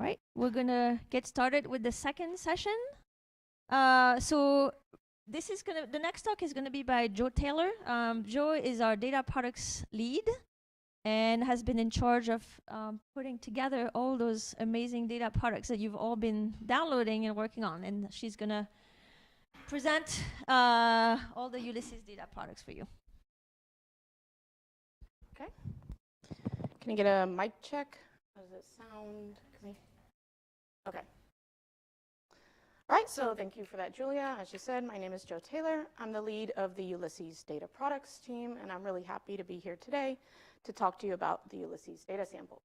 All right, we're gonna get started with the second session. So this is the next talk is gonna be by Joe Taylor. Joe is our data products lead and has been in charge of putting together all those amazing data products that you've all been downloading and working on. And she's gonna present all the Ulysses data products for you. Okay. Can I get a mic check? How does it sound? Okay. All right, so thank you for that, Julia. As you said, my name is Joe Taylor. I'm the lead of the Ulysses data products team, and I'm really happy to be here today to talk to you about the Ulysses data sample.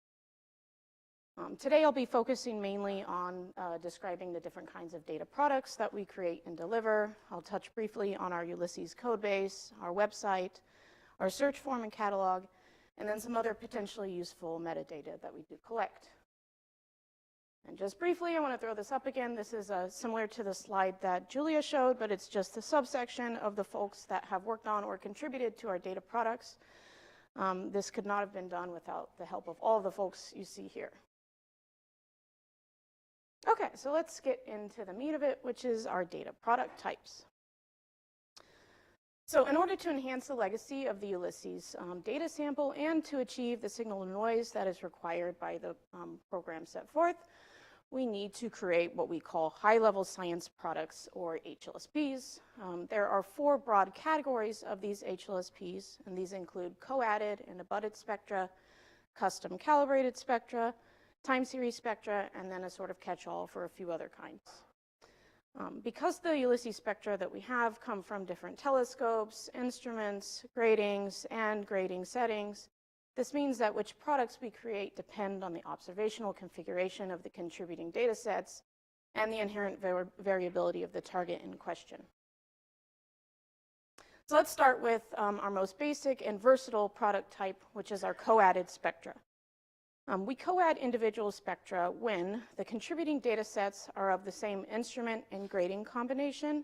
Today, I'll be focusing mainly on describing the different kinds of data products that we create and deliver. I'll touch briefly on our Ulysses code base, our website, our search form and catalog, and then some other potentially useful metadata that we do collect. And just briefly, I want to throw this up again. This is similar to the slide that Julia showed, but it's just a subsection of the folks that have worked on or contributed to our data products. This could not have been done without the help of all the folks you see here. Okay, so let's get into the meat of it, which is our data product types. So in order to enhance the legacy of the Ulysses data sample and to achieve the signal to noise that is required by the program set forth, we need to create what we call high-level science products, or HLSPs. There are 4 broad categories of these HLSPs, and these include co-added and abutted spectra, custom calibrated spectra, time series spectra, and then a sort of catch-all for a few other kinds. Because the Ulysses spectra that we have come from different telescopes, instruments, gratings, and grading settings, this means that which products we create depend on the observational configuration of the contributing data sets and the inherent variability of the target in question. So let's start with our most basic and versatile product type, which is our co-added spectra. We co-add individual spectra when the contributing data sets are of the same instrument and grading combination,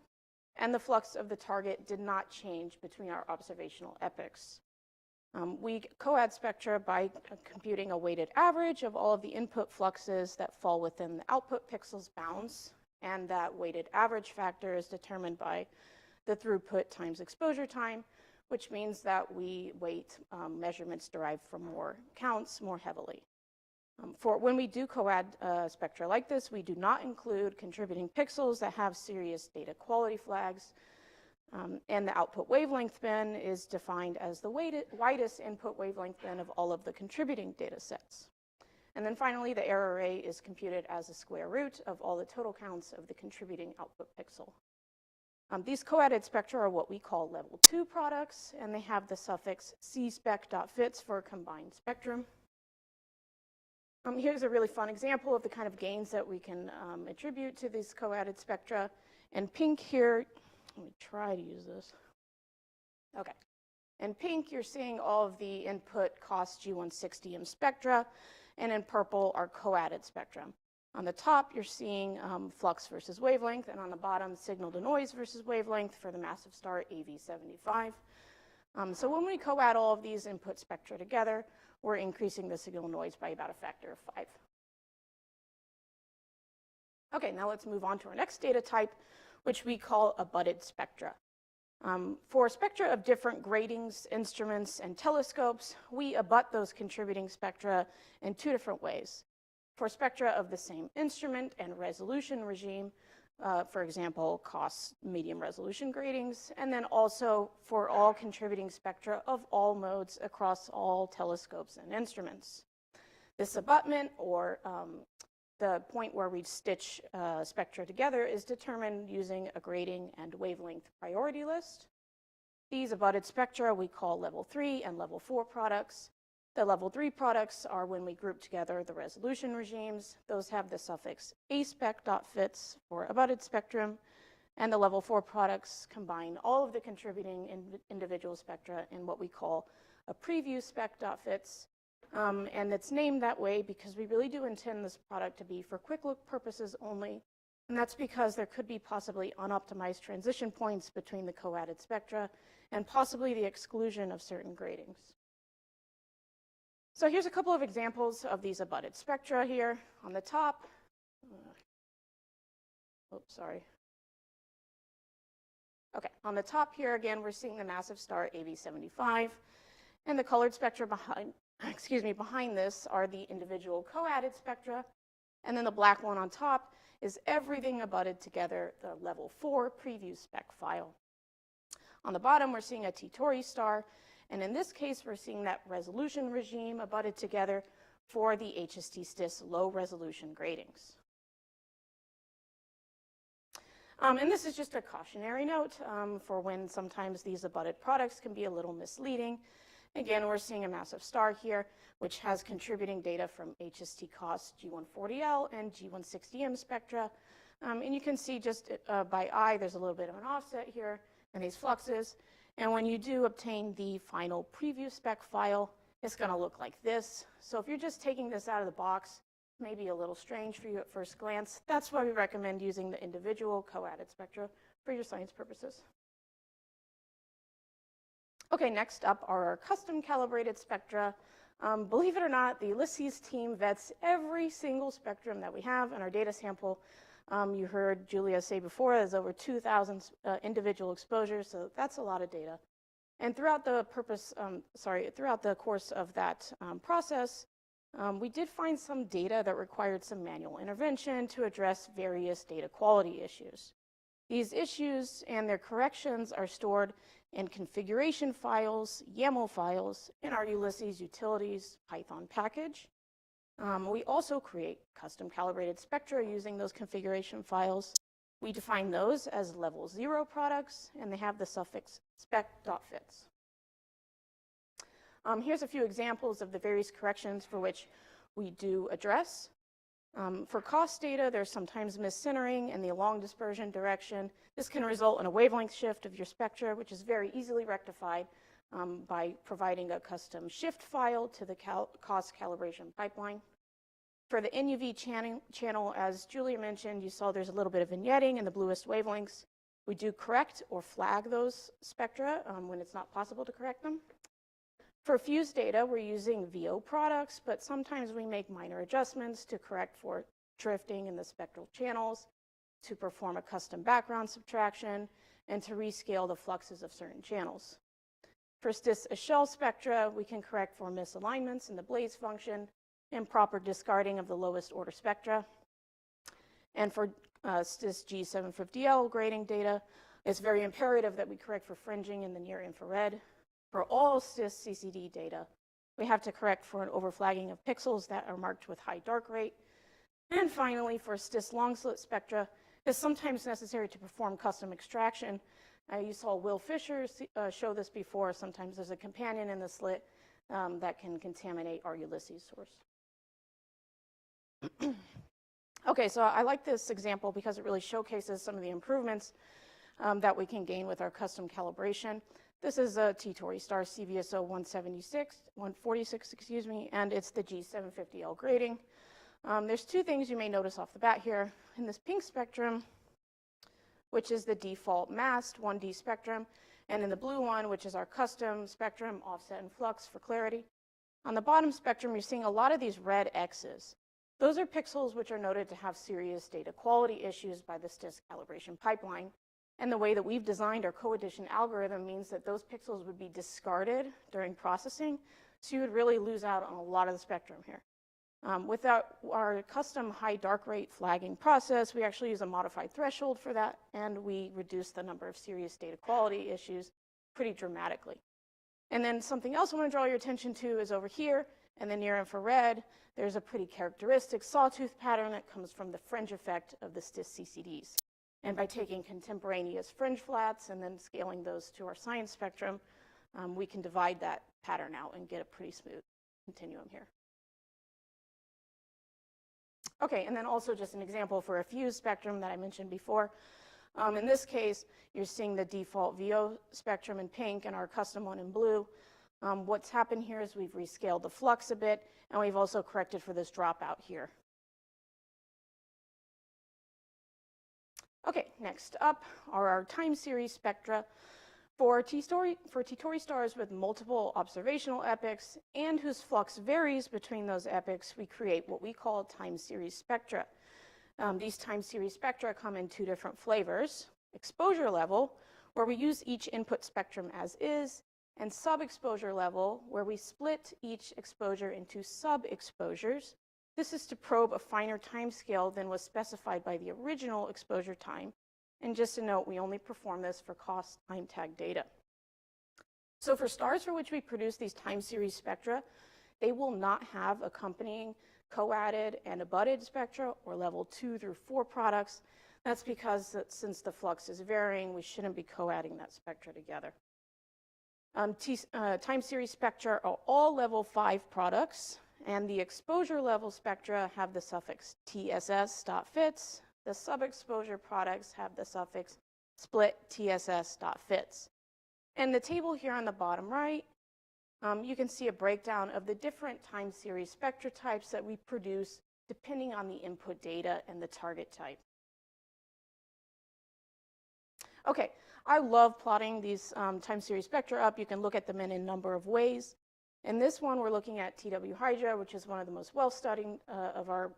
and the flux of the target did not change between our observational epochs. We co-add spectra by computing a weighted average of all of the input fluxes that fall within the output pixels bounds, and that weighted average factor is determined by the throughput times exposure time, which means that we weight measurements derived from more counts more heavily. For when we do co-add spectra like this, we do not include contributing pixels that have serious data quality flags. And the output wavelength bin is defined as the widest input wavelength bin of all of the contributing data sets. And then finally, the error array is computed as a square root of all the total counts of the contributing output pixel. These co-added spectra are what we call level 2 products, and they have the suffix cspec.fits for combined spectrum. Here's a really fun example of the kind of gains that we can attribute to these co-added spectra. In pink here, let me try to use this. Okay. In pink, you're seeing all of the input cost G160M spectra, and in purple are co-added spectrum. On the top, you're seeing flux versus wavelength, and on the bottom, signal to noise versus wavelength for the massive star AV75. So when we co-add all of these input spectra together, we're increasing the signal noise by about a factor of 5. Okay, now let's move on to our next data type, which we call abutted spectra. For spectra of different gratings, instruments, and telescopes, we abut those contributing spectra in 2 different ways. For spectra of the same instrument and resolution regime, for example, cost medium resolution gratings, and then also for all contributing spectra of all modes across all telescopes and instruments. This abutment, or the point where we stitch spectra together, is determined using a grading and wavelength priority list. These abutted spectra we call level 3 and level 4 products. The level 3 products are when we group together the resolution regimes. Those have the suffix aspec.fits for abutted spectrum, and the level 4 products combine all of the contributing individual spectra in what we call a preview spec.fits. And it's named that way because we really do intend this product to be for quick look purposes only, and that's because there could be possibly unoptimized transition points between the co-added spectra and possibly the exclusion of certain gratings. So here's a couple of examples of these abutted spectra here on the top. Oops, sorry. Okay, on the top here again, we're seeing the massive star AB75, and the colored spectra behind, behind this are the individual co-added spectra, and then the black one on top is everything abutted together, the level 4 preview spec file. On the bottom, we're seeing a T-Tauri star, and in this case, we're seeing that resolution regime abutted together for the HST-STIS low resolution gratings. And this is just a cautionary note for when sometimes these abutted products can be a little misleading. Again, we're seeing a massive star here, which has contributing data from HST COS G140L and G160M spectra. And you can see just by eye, there's a little bit of an offset here in these fluxes. And when you do obtain the final preview spec file, it's going to look like this. So if you're just taking this out of the box, maybe a little strange for you at first glance. That's why we recommend using the individual co-added spectra for your science purposes. Okay, next up are our custom calibrated spectra. Believe it or not, the Ulysses team vets every single spectrum that we have in our data sample. You heard Julia say before, there's over 2,000 individual exposures, so that's a lot of data. And throughout the course of that process, we did find some data that required some manual intervention to address various data quality issues. These issues and their corrections are stored in configuration files, YAML files, in our Ulysses utilities Python package. We also create custom calibrated spectra using those configuration files. We define those as level 0 products, and they have the suffix spec.fits. Here's a few examples of the various corrections for which we do address. For cost data, there's sometimes miscentering in the long dispersion direction. This can result in a wavelength shift of your spectra, which is very easily rectified by providing a custom shift file to the cost calibration pipeline. For the NUV channel, as Julia mentioned, you saw there's a little bit of vignetting in the bluest wavelengths. We do correct or flag those spectra when it's not possible to correct them. For fuse data, we're using VO products, but sometimes we make minor adjustments to correct for drifting in the spectral channels, to perform a custom background subtraction, and to rescale the fluxes of certain channels. For STIS-Echelle spectra, we can correct for misalignments in the Blaze function, improper discarding of the lowest order spectra. And for STIS G750L grading data, it's very imperative that we correct for fringing in the near infrared. For all STIS CCD data, we have to correct for an overflagging of pixels that are marked with high dark rate. And finally, for STIS long slit spectra, it's sometimes necessary to perform custom extraction. You saw Will Fisher show this before. Sometimes there's a companion in the slit that can contaminate our Ulysses source. Okay, so I like this example because it really showcases some of the improvements that we can gain with our custom calibration. This is a T-Tauri star CVSO 146, excuse me, and it's the G750L grading. There's two things you may notice off the bat here. In this pink spectrum, which is the default masked 1D spectrum, and in the blue one, which is our custom spectrum, offset and flux for clarity. On the bottom spectrum, you're seeing a lot of these red X's. Those are pixels which are noted to have serious data quality issues by the STIS calibration pipeline. And the way that we've designed our co-addition algorithm means that those pixels would be discarded during processing, so you would really lose out on a lot of the spectrum here. With our custom high dark rate flagging process, we actually use a modified threshold for that, and we reduce the number of serious data quality issues pretty dramatically. And then something else I want to draw your attention to is over here in the near infrared. There's a pretty characteristic sawtooth pattern that comes from the fringe effect of the STIS CCDs. And by taking contemporaneous fringe flats and then scaling those to our science spectrum, we can divide that pattern out and get a pretty smooth continuum here. Okay, and then also just an example for a fused spectrum that I mentioned before. In this case, you're seeing the default VO spectrum in pink and our custom one in blue. What's happened here is we've rescaled the flux a bit, and we've also corrected for this dropout here. Okay, next up are our time series spectra. For T-Tauri stars with multiple observational epochs and whose flux varies between those epochs, we create what we call time series spectra. These time series spectra come in two different flavors: exposure level, where we use each input spectrum as is, and sub-exposure level, where we split each exposure into sub-exposures. This is to probe a finer time scale than was specified by the original exposure time. And just a note, we only perform this for cost time tag data. So for stars for which we produce these time series spectra, they will not have accompanying co-added and abutted spectra or level 2 through 4 products. That's because since the flux is varying, we shouldn't be co-adding that spectra together. Time series spectra are all level 5 products, and the exposure level spectra have the suffix TSS.fits. The sub-exposure products have the suffix split TSS.fits. And the table here on the bottom right, you can see a breakdown of the different time series spectra types that we produce depending on the input data and the target type. Okay, I love plotting these time series spectra up. You can look at them in a number of ways. In this one, we're looking at TW Hydra, which is one of the most well-studied of our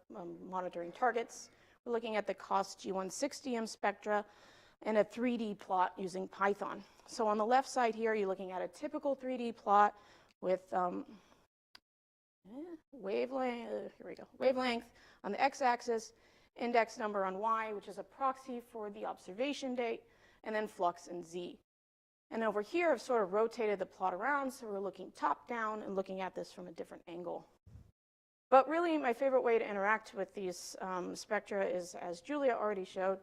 monitoring targets. We're looking at the COST G160M spectra and a 3D plot using Python. So on the left side here, you're looking at a typical 3D plot with wavelength on the x-axis, index number on y, which is a proxy for the observation date, and then flux in z. And over here, I've sort of rotated the plot around, so we're looking top down and looking at this from a different angle. But really, my favorite way to interact with these spectra is, as Julia already showed,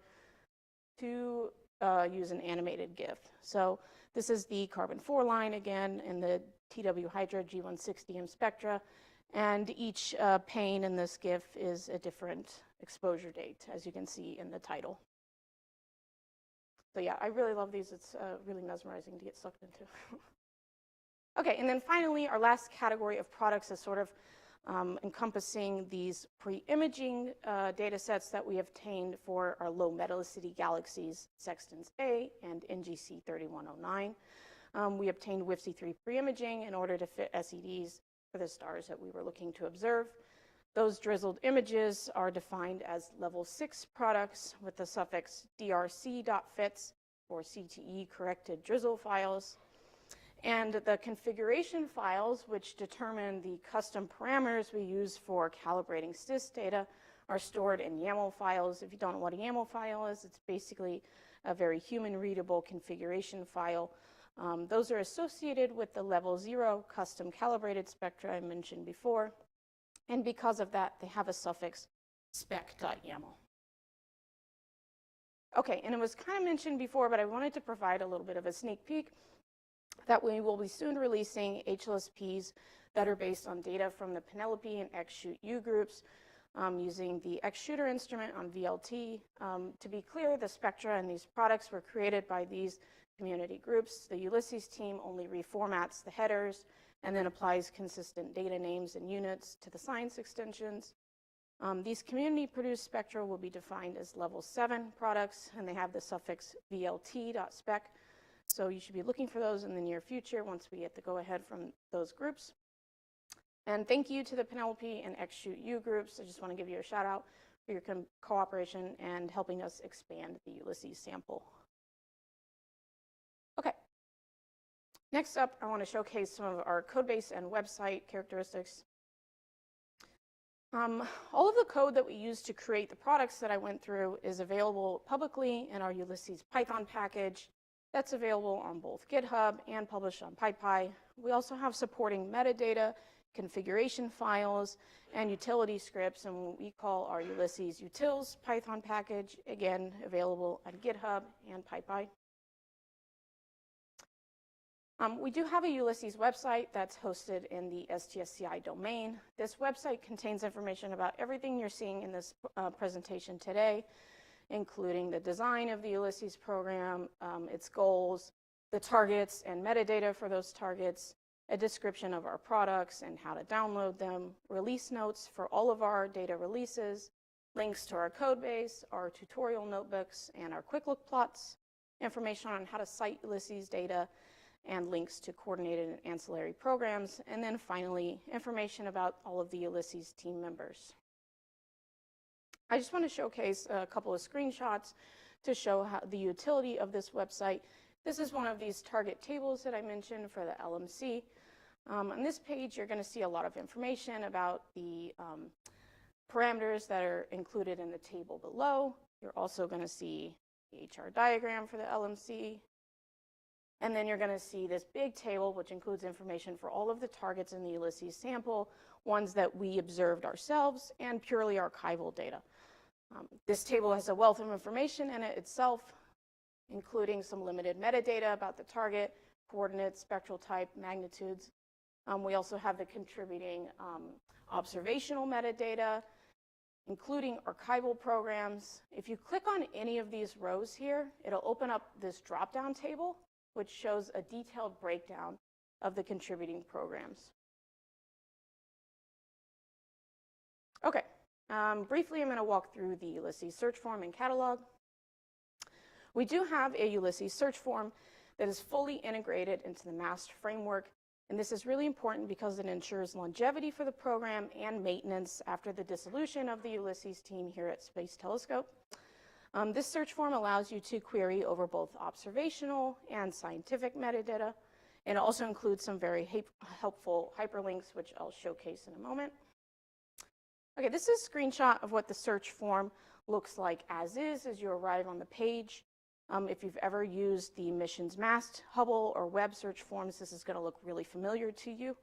to use an animated GIF. So this is the carbon-4 line again in the TW Hydra G160M spectra, and each pane in this GIF is a different exposure date, as you can see in the title. So yeah, I really love these. It's really mesmerizing to get sucked into. Okay, and then finally, our last category of products is sort of encompassing these pre-imaging data sets that we obtained for our low metallicity galaxies, Sextans A and NGC 3109. We obtained WFC3 pre-imaging in order to fit SEDs for the stars that we were looking to observe. Those drizzled images are defined as level 6 products with the suffix drc.fits for CTE corrected drizzle files. And the configuration files, which determine the custom parameters we use for calibrating STIS data, are stored in YAML files. If you don't know what a YAML file is, it's basically a very human-readable configuration file. Those are associated with the level 0 custom calibrated spectra I mentioned before. And because of that, they have a suffix spec.yaml. Okay, and it was kind of mentioned before, but I wanted to provide a little bit of a sneak peek that we will be soon releasing HLSPs that are based on data from the Penelope and XShootU groups using the XShooter instrument on VLT. To be clear, the spectra and these products were created by these community groups. The Ulysses team only reformats the headers and then applies consistent data names and units to the science extensions. These community-produced spectra will be defined as level 7 products, and they have the suffix vlt.spec. So you should be looking for those in the near future once we get the go-ahead from those groups. And thank you to the Penelope and XShootU groups. I just want to give you a shout out for your cooperation and helping us expand the Ulysses sample. Okay. Next up, I want to showcase some of our codebase and website characteristics. All of the code that we use to create the products that I went through is available publicly in our Ulysses Python package. That's available on both GitHub and published on PyPy. We also have supporting metadata, configuration files, and utility scripts, and what we call our Ulysses Utils Python package, again, available on GitHub and PyPy. We do have a Ulysses website that's hosted in the STSCI domain. This website contains information about everything you're seeing in this presentation today, including the design of the Ulysses program, its goals, the targets and metadata for those targets, a description of our products and how to download them, release notes for all of our data releases, links to our code base, our tutorial notebooks, and our quick look plots, information on how to cite Ulysses data, and links to coordinated and ancillary programs, and then finally, information about all of the Ulysses team members. I just want to showcase a couple of screenshots to show how the utility of this website. This is one of these target tables that I mentioned for the LMC. On this page, you're going to see a lot of information about the parameters that are included in the table below. You're also going to see the HR diagram for the LMC. And then you're going to see this big table, which includes information for all of the targets in the Ulysses sample, ones that we observed ourselves, and purely archival data. This table has a wealth of information in it itself, including some limited metadata about the target, coordinates, spectral type, magnitudes. We also have the contributing observational metadata, including archival programs. If you click on any of these rows here, it'll open up this drop-down table, which shows a detailed breakdown of the contributing programs. Okay, briefly I'm going to walk through the Ulysses search form and catalog. We do have a Ulysses search form that is fully integrated into the MAST framework, and this is really important because it ensures longevity for the program and maintenance after the dissolution of the Ulysses team here at Space Telescope. This search form allows you to query over both observational and scientific metadata, and it also includes some very helpful hyperlinks, which I'll showcase in a moment. Okay, this is a screenshot of what the search form looks like as you arrive on the page. If you've ever used the missions MAST, Hubble, or web search forms, this is going to look really familiar to you.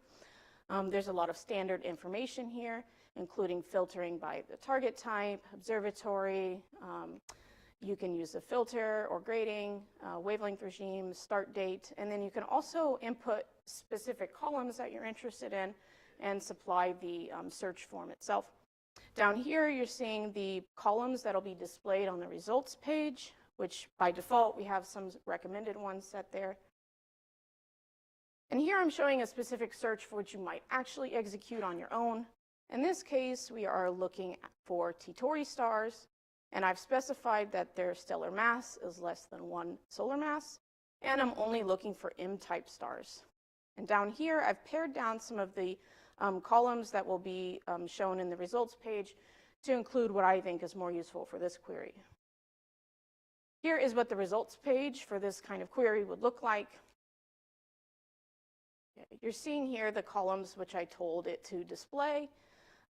There's a lot of standard information here, including filtering by the target type, observatory. You can use a filter or grading, wavelength regime, start date, and then you can also input specific columns that you're interested in and supply the search form itself. Down here, you're seeing the columns that'll be displayed on the results page, which by default, we have some recommended ones set there. And here I'm showing a specific search for which you might actually execute on your own. In this case, we are looking for T-Tauri stars, and I've specified that their stellar mass is less than 1 solar mass, and I'm only looking for M-type stars. And down here, I've pared down some of the columns that will be shown in the results page to include what I think is more useful for this query. Here is what the results page for this kind of query would look like. You're seeing here the columns which I told it to display,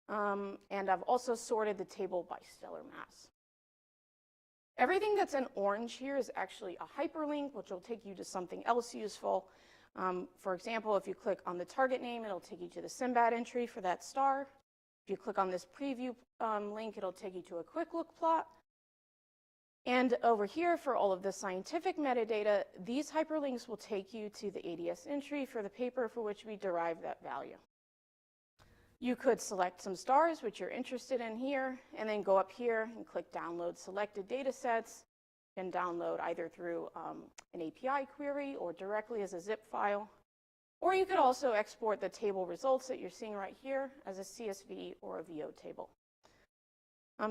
and I've also sorted the table by stellar mass. Everything that's in orange here is actually a hyperlink, which will take you to something else useful. For example, if you click on the target name, it'll take you to the SIMBAD entry for that star. If you click on this preview link, it'll take you to a quick look plot. And over here, for all of the scientific metadata, these hyperlinks will take you to the ADS entry for the paper for which we derive that value. You could select some stars which you're interested in here, and then go up here and click Download Selected Datasets. You can download either through an API query or directly as a zip file. Or you could also export the table results that you're seeing right here as a CSV or a VO table.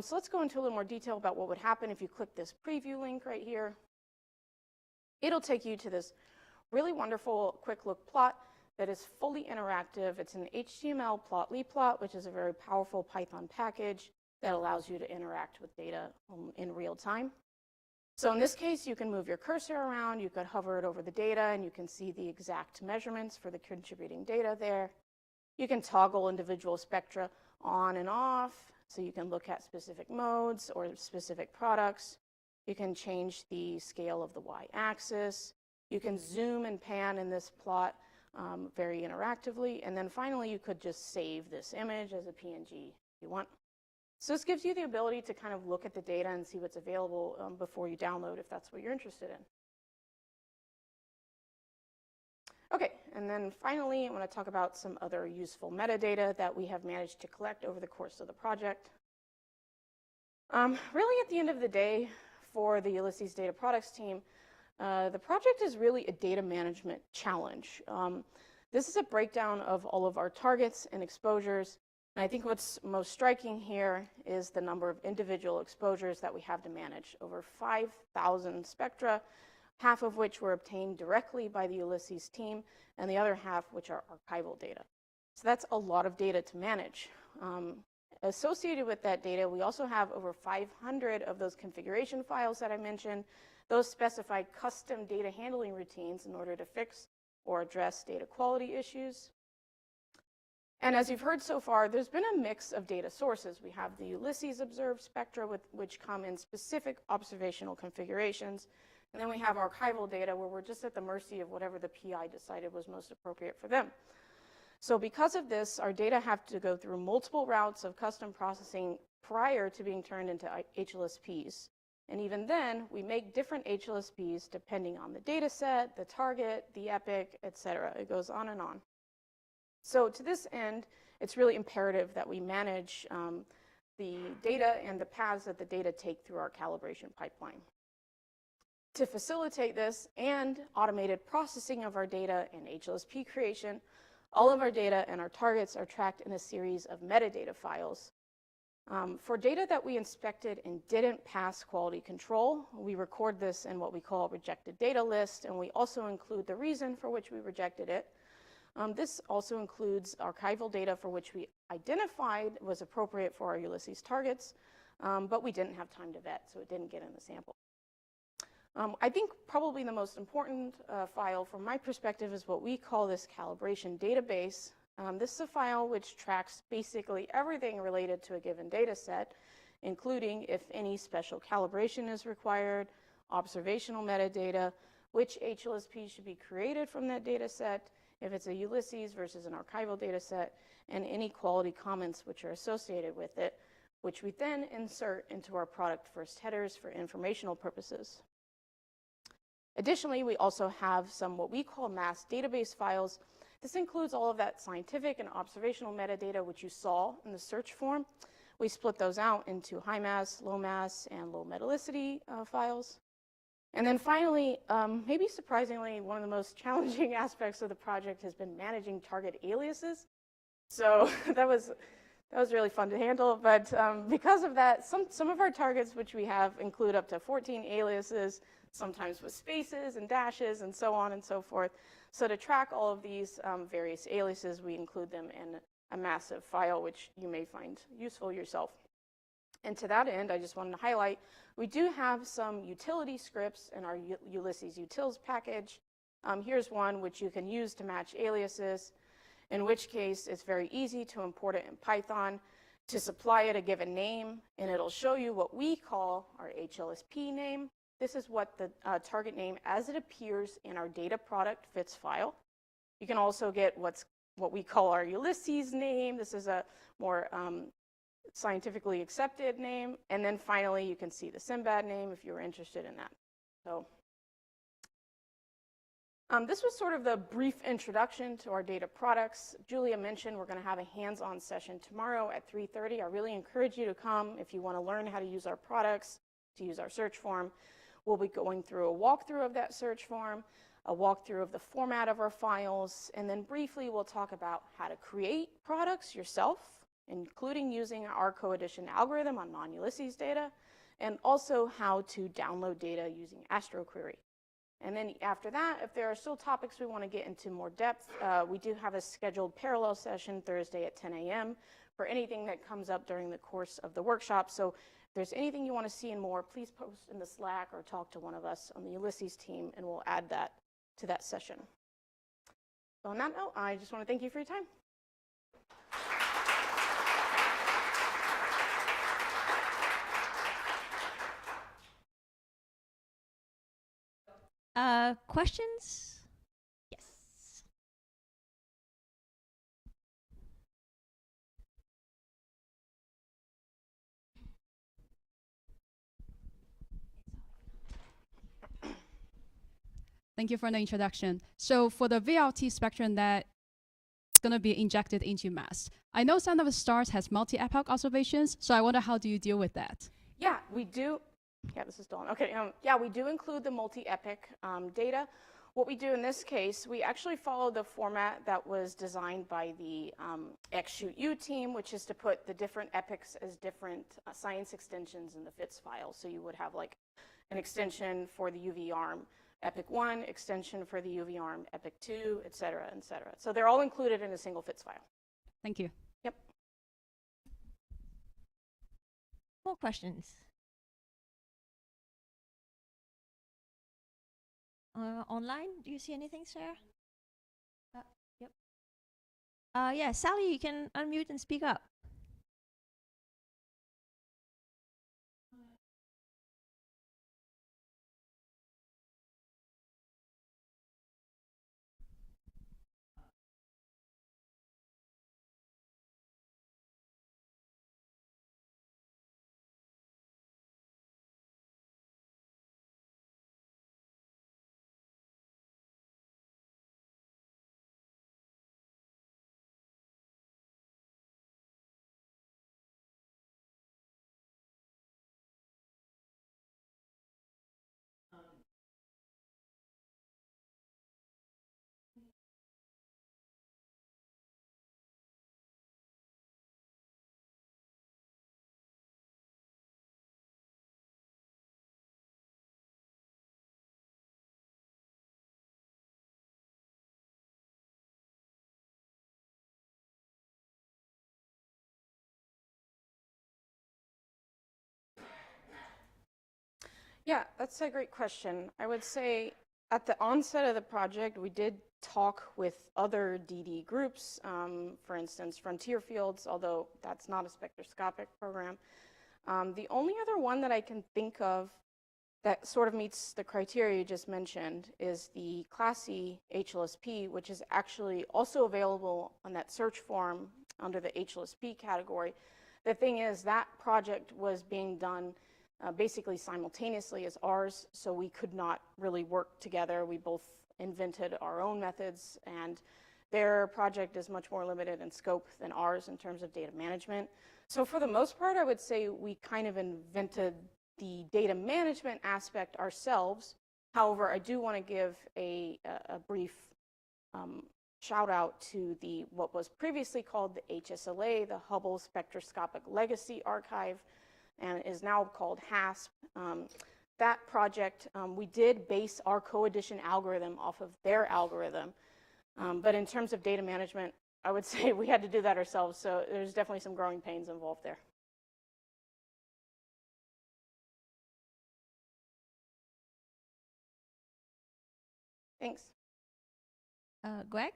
So let's go into a little more detail about what would happen if you click this preview link right here. It'll take you to this really wonderful quick look plot that is fully interactive. It's an HTML plotly plot, which is a very powerful Python package that allows you to interact with data in real time. So in this case, you can move your cursor around, you could hover it over the data, and you can see the exact measurements for the contributing data there. You can toggle individual spectra on and off, so you can look at specific modes or specific products. You can change the scale of the y-axis. You can zoom and pan in this plot very interactively. And then finally, you could just save this image as a PNG if you want. So this gives you the ability to kind of look at the data and see what's available before you download if that's what you're interested in. Okay, and then finally, I want to talk about some other useful metadata that we have managed to collect over the course of the project. Really, at the end of the day, for the Ulysses Data Products team, the project is really a data management challenge. This is a breakdown of all of our targets and exposures. And I think what's most striking here is the number of individual exposures that we have to manage. Over 5,000 spectra, half of which were obtained directly by the Ulysses team, and the other half which are archival data. So that's a lot of data to manage. Associated with that data, we also have over 500 of those configuration files that I mentioned. Those specify custom data handling routines in order to fix or address data quality issues. And as you've heard so far, there's been a mix of data sources. We have the Ulysses observed spectra, which come in specific observational configurations. And then we have archival data where we're just at the mercy of whatever the PI decided was most appropriate for them. So because of this, our data have to go through multiple routes of custom processing prior to being turned into HLSPs. And even then, we make different HLSPs depending on the data set, the target, the epoch, et cetera. It goes on and on. So to this end, it's really imperative that we manage the data and the paths that the data take through our calibration pipeline. To facilitate this and automated processing of our data and HLSP creation, all of our data and our targets are tracked in a series of metadata files. For data that we inspected and didn't pass quality control, we record this in what we call a rejected data list, and we also include the reason for which we rejected it. This also includes archival data for which we identified was appropriate for our Ulysses targets, but we didn't have time to vet, so it didn't get in the sample. I think probably the most important file from my perspective is what we call this calibration database. This is a file which tracks basically everything related to a given data set, including if any special calibration is required, observational metadata, which HLSP should be created from that data set, if it's a Ulysses versus an archival data set, and any quality comments which are associated with it, which we then insert into our product first headers for informational purposes. Additionally, we also have some what we call mass database files. This includes all of that scientific and observational metadata which you saw in the search form. We split those out into high mass, low mass, and low metallicity files. And then finally, maybe surprisingly, one of the most challenging aspects of the project has been managing target aliases. So that was really fun to handle. But because of that, some of our targets which we have include up to 14 aliases, sometimes with spaces and dashes and so on and so forth. So to track all of these various aliases, we include them in a massive file, which you may find useful yourself. And to that end, I just wanted to highlight, we do have some utility scripts in our Ulysses utils package. Here's one which you can use to match aliases, in which case it's very easy to import it in Python, to supply it a given name, and it'll show you what we call our HLSP name. This is what the target name as it appears in our data product fits file. You can also get what we call our Ulysses name. This is a more scientifically accepted name. And then finally, you can see the Simbad name if you're interested in that. So this was sort of the brief introduction to our data products. Julia mentioned we're going to have a hands-on session tomorrow at 3:30. I really encourage you to come if you want to learn how to use our products, to use our search form. We'll be going through a walkthrough of that search form, a walkthrough of the format of our files, and then briefly we'll talk about how to create products yourself, including using our co-addition algorithm on non-Ulysses data, and also how to download data using AstroQuery. And then after that, if there are still topics we want to get into more depth, we do have a scheduled parallel session Thursday at 10 a.m. for anything that comes up during the course of the workshop. So if there's anything you want to see and more, please post in the Slack or talk to one of us on the Ulysses team, and we'll add that to that session. So on that note, I just want to thank you for your time. Questions? Yes. Thank you for the introduction. So for the VLT spectrum that is going to be injected into mass, I know some of the stars has multi-epoch observations, so I wonder how do you deal with that? Yeah, we do. Yeah, this is Dawn. Okay, yeah, we do include the multi-epoch data. What we do in this case, we actually follow the format that was designed by the XShootU team, which is to put the different epochs as different science extensions in the FITS file. So you would have like an extension for the UV arm EPIC 1, extension for the UV arm, EPIC 2, et cetera, et cetera. So they're all included in a single FITS file. Thank you. Yep. More questions? Online, do you see anything, Sarah? Yep. Yeah, Sally, you can unmute and speak up. Yeah, that's a great question. I would say at the onset of the project, we did talk with other DD groups, for instance, Frontier Fields, although that's not a spectroscopic program. The only other one that I can think of that sort of meets the criteria you just mentioned is the Class C HLSP, which is actually also available on that search form under the HLSP category. The thing is, that project was being done basically simultaneously as ours, so we could not really work together. We both invented our own methods, and their project is much more limited in scope than ours in terms of data management. So for the most part, I would say we kind of invented the data management aspect ourselves. However, I do want to give a brief shout out to what was previously called the HSLA, the Hubble Spectroscopic Legacy Archive, and is now called HASP. That project, we did base our co-addition algorithm off of their algorithm. But in terms of data management, I would say we had to do that ourselves, so there's definitely some growing pains involved there. Thanks. Greg?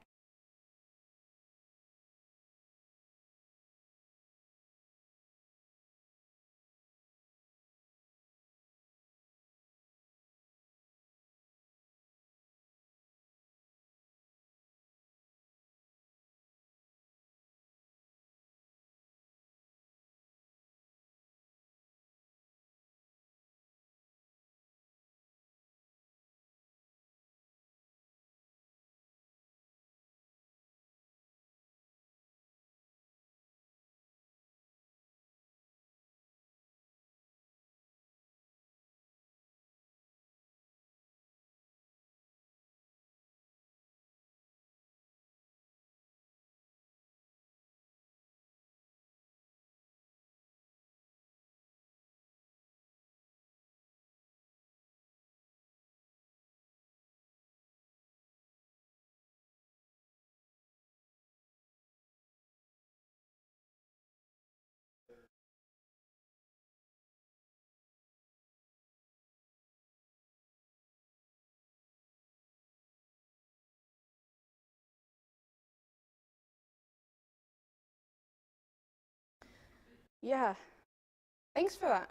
Yeah, thanks for that.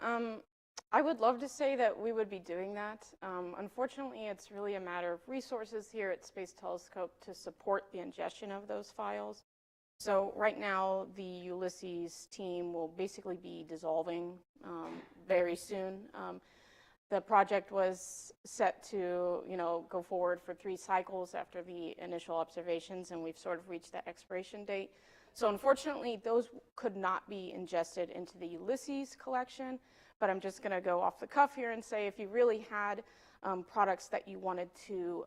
I would love to say that we would be doing that. Unfortunately, it's really a matter of resources here at Space Telescope to support the ingestion of those files. So right now, the Ulysses team will basically be dissolving very soon. The project was set to, go forward for 3 cycles after the initial observations, and we've sort of reached that expiration date. So unfortunately, those could not be ingested into the Ulysses collection, but I'm just going to go off the cuff here and say if you really had products that you wanted to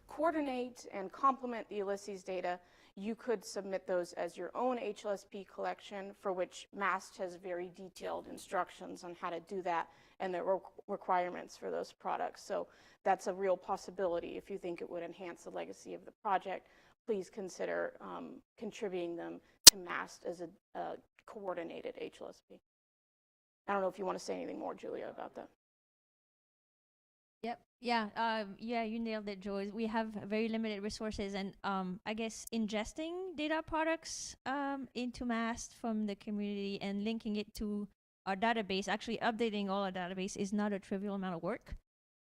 coordinate and complement the Ulysses data, You could submit those as your own HLSP collection, for which MAST has very detailed instructions on how to do that and the requirements for those products. So that's a real possibility. If you think it would enhance the legacy of the project, please consider contributing them to MAST as a coordinated HLSP. I don't know if you want to say anything more, Julia, about that. Yep. Yeah. Yeah. You nailed it, Joy. We have very limited resources, and I guess ingesting data products into MAST from the community and linking it to our database, actually updating all our database, is not a trivial amount of work,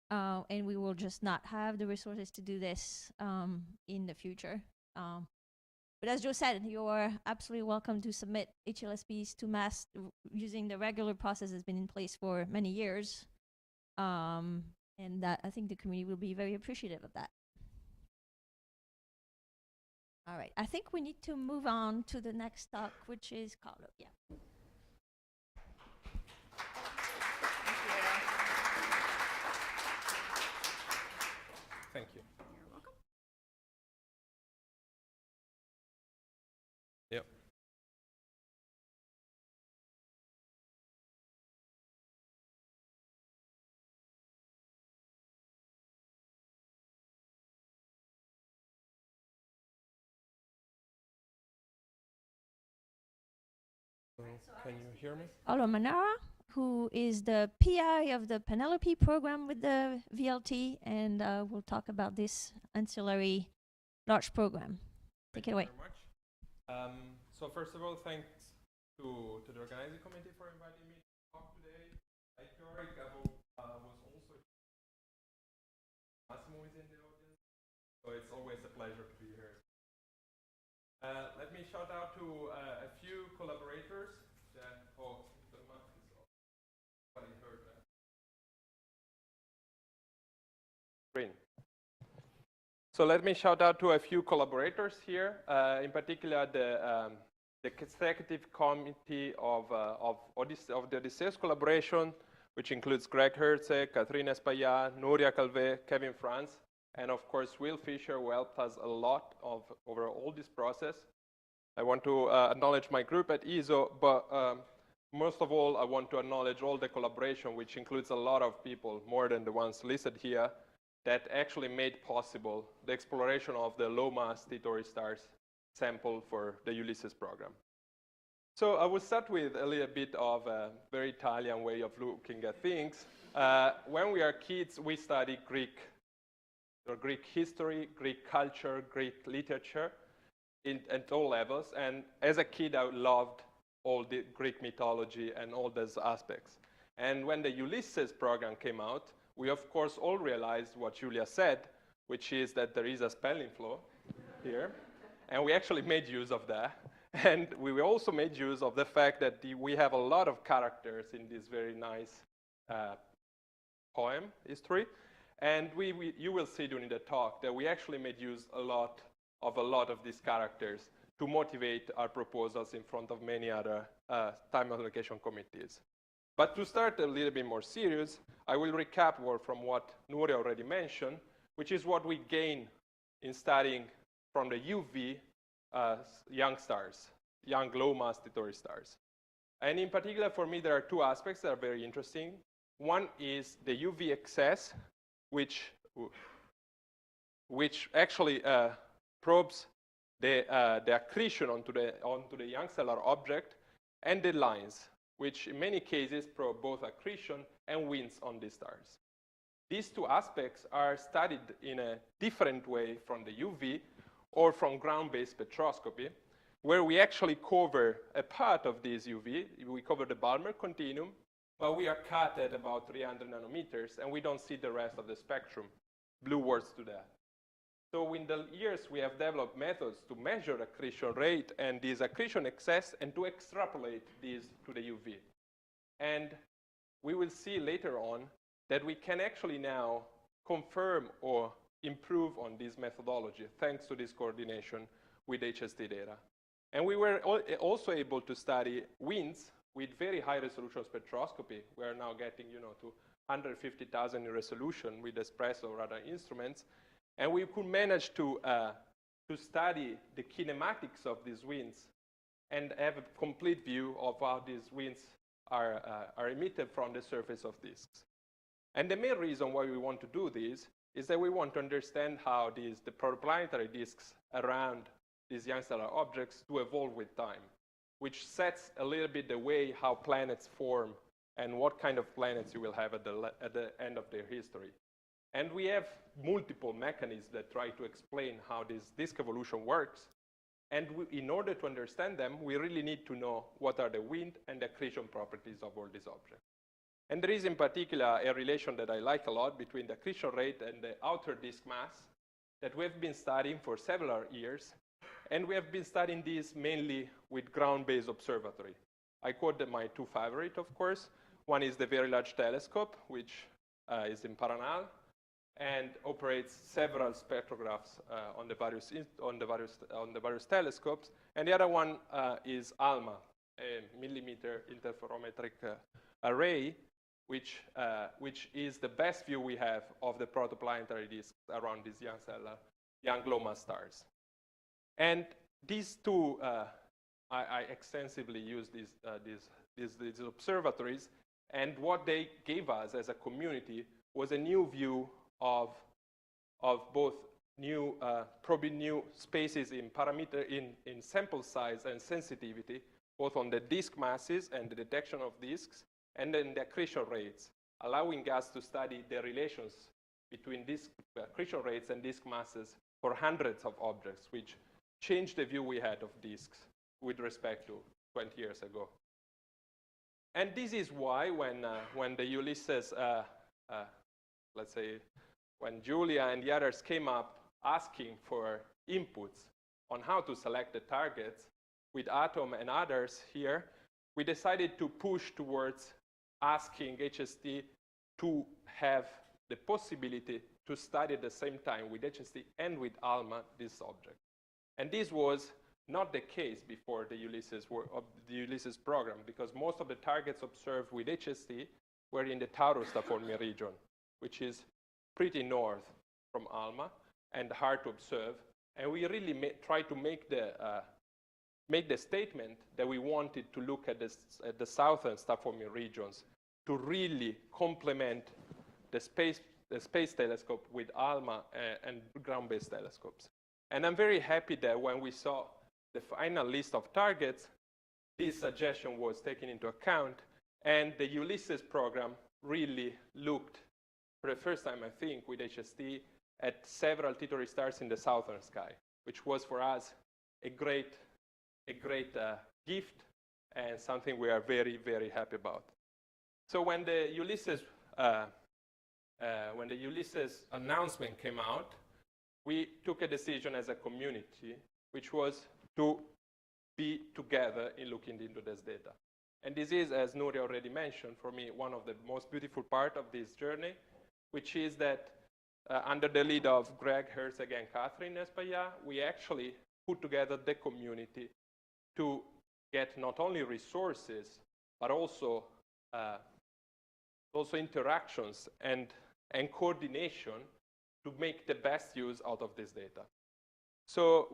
and we will just not have the resources to do this in the future. But as Joe said, you are absolutely welcome to submit HLSPs to MAST using the regular process that's been in place for many years. And that I think the community will be very appreciative of that. All right, I think we need to move on to the next talk, which is Carlo. Yeah. Thank you. You're welcome. Yep. Can you hear me? Olo Manara, who is the PI of the Penelope program with the VLT, and we'll talk about this ancillary large program. Take it away. Thank you very much. So first of all, thanks to the organizing committee for inviting me to talk today. Like Yorick, was also Massimo is in the audience, so it's always a pleasure to be here. Let me shout out to a few collaborators that, the mic is off. Nobody heard that. Green. So let me shout out to a few collaborators here, in particular the executive committee of the Odysseus collaboration, which includes Greg Herzeg, Catherine Espaillat, Nuria Calvet, Kevin Franz, and of course Will Fisher, who helped us a lot over all this process. I want to acknowledge my group at ESO, but most of all, I want to acknowledge all the collaboration, which includes a lot of people, more than the ones listed here, that actually made possible the exploration of the low-mass T-Tauri stars sample for the Ulysses program. So I will start with a little bit of a very Italian way of looking at things. When we are kids, we study Greek history, Greek culture, Greek literature at all levels. And as a kid, I loved all the Greek mythology and all those aspects. And when the Ulysses program came out, we of course all realized what Julia said, which is that there is a spelling flaw here. And we actually made use of that. And we also made use of the fact that we have a lot of characters in this very nice poem history. And you will see during the talk that we actually made use a lot of these characters to motivate our proposals in front of many other time allocation committees. But to start a little bit more serious, I will recap from what Nuria already mentioned, which is what we gain in studying from the UV young stars, young low-mass T-Tauri stars. And in particular, for me, there are two aspects that are very interesting. One is the UV excess, which actually probes the accretion onto the young stellar object, and the lines, which in many cases probe both accretion and winds on these stars. These two aspects are studied in a different way from the UV or from ground-based spectroscopy, where we actually cover a part of this UV. We cover the Balmer continuum, but we are cut at about 300 nanometers, and we don't see the rest of the spectrum. Blue words to that. So in the years, we have developed methods to measure accretion rate and this accretion excess, and to extrapolate this to the UV. And we will see later on that we can actually now confirm or improve on this methodology thanks to this coordination with HST data. And we were also able to study winds with very high resolution spectroscopy. We are now getting to 150,000 in resolution with espresso radar instruments. And we could manage to to study the kinematics of these winds and have a complete view of how these winds are emitted from the surface of disks. And the main reason why we want to do this is that we want to understand how the protoplanetary disks around these young stellar objects do evolve with time, which sets a little bit the way how planets form and what kind of planets you will have at the end of their history. And we have multiple mechanisms that try to explain how this disk evolution works. And in order to understand them, we really need to know what are the wind and the accretion properties of all these objects. And there is in particular a relation that I like a lot between the accretion rate and the outer disk mass that we've been studying for several years. And we have been studying this mainly with ground-based observatory. I quote my two favorites, of course. One is the Very Large Telescope, which is in Paranal and operates several spectrographs on the various telescopes. And the other one is ALMA, a millimeter interferometric array, which is the best view we have of the protoplanetary disks around these young glow mass stars. And these two, I extensively use these observatories, and what they gave us as a community was a new view of both new, probably new spaces in parameter, in sample size and sensitivity, both on the disk masses and the detection of disks, and then the accretion rates, allowing us to study the relations between disk accretion rates and disk masses for hundreds of objects, which changed the view we had of disks with respect to 20 years ago. And this is why when the Ulysses, let's say, when Julia and the others came up asking for inputs on how to select the targets with Atom and others here, we decided to push towards asking HST to have the possibility to study at the same time with HST and with ALMA this object. And this was not the case before the Ulysses program, because most of the targets observed with HST were in the Taurus-Stafformia region, which is pretty north from ALMA and hard to observe. And we really tried to make the statement that we wanted to look at the southern Stafformia regions to really complement the space telescope with ALMA and ground-based telescopes. And I'm very happy that when we saw the final list of targets, this suggestion was taken into account, and the Ulysses program really looked, for the first time, I think, with HST, at several T-Tauri stars in the southern sky, which was for us a great gift and something we are very, very happy about. So when the Ulysses announcement came out, we took a decision as a community, which was to be together in looking into this data. And this is, as Nuri already mentioned, for me, one of the most beautiful parts of this journey, which is that under the lead of Greg, Herzeg, and Catherine Espaya, we actually put together the community to get not only resources, but also interactions and coordination to make the best use out of this data. So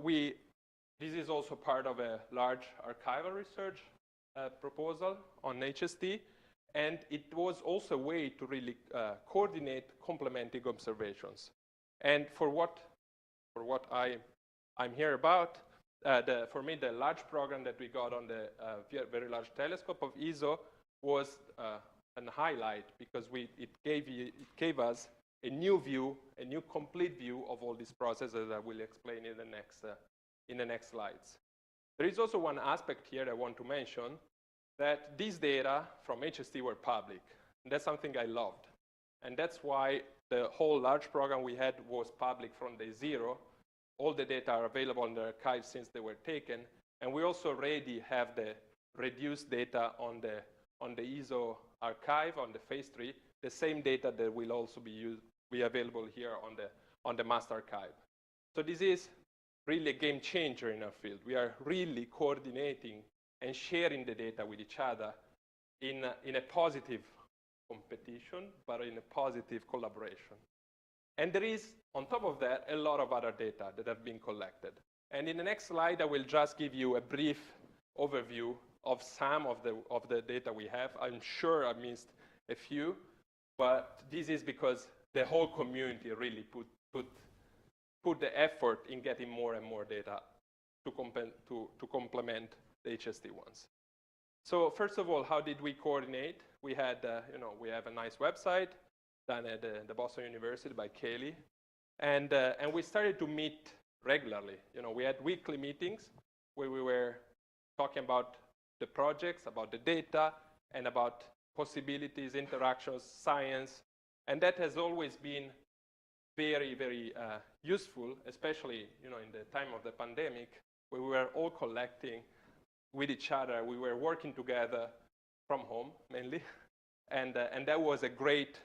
this is also part of a large archival research proposal on HST, and it was also a way to really coordinate complementing observations. And for what I'm here about, for me, the large program that we got on the Very Large Telescope of ESO was a highlight, because it gave us a new view, a new complete view of all these processes that I will explain in the next slides. There is also one aspect here that I want to mention, that these data from HST were public. And that's something I loved. And that's why the whole large program we had was public from day zero. All the data are available in the archive since they were taken. And we also already have the reduced data on the ESO archive, on the phase 3, the same data that will also be available here on the master archive. So this is really a game changer in our field. We are really coordinating and sharing the data with each other in a positive competition, but in a positive collaboration. And there is, on top of that, a lot of other data that have been collected. And in the next slide, I will just give you a brief overview of some of the data we have. I'm sure I missed a few, but this is because the whole community really put the effort in getting more and more data to complement the HST ones. So first of all, how did we coordinate? We had, we have a nice website done at the Boston University by Kaylee, and we started to meet regularly. We had weekly meetings where we were talking about the projects, about the data, and about possibilities, interactions, science, and that has always been very, very useful, especially in the time of the pandemic, where we were all collecting with each other. We were working together from home mainly, and that was a great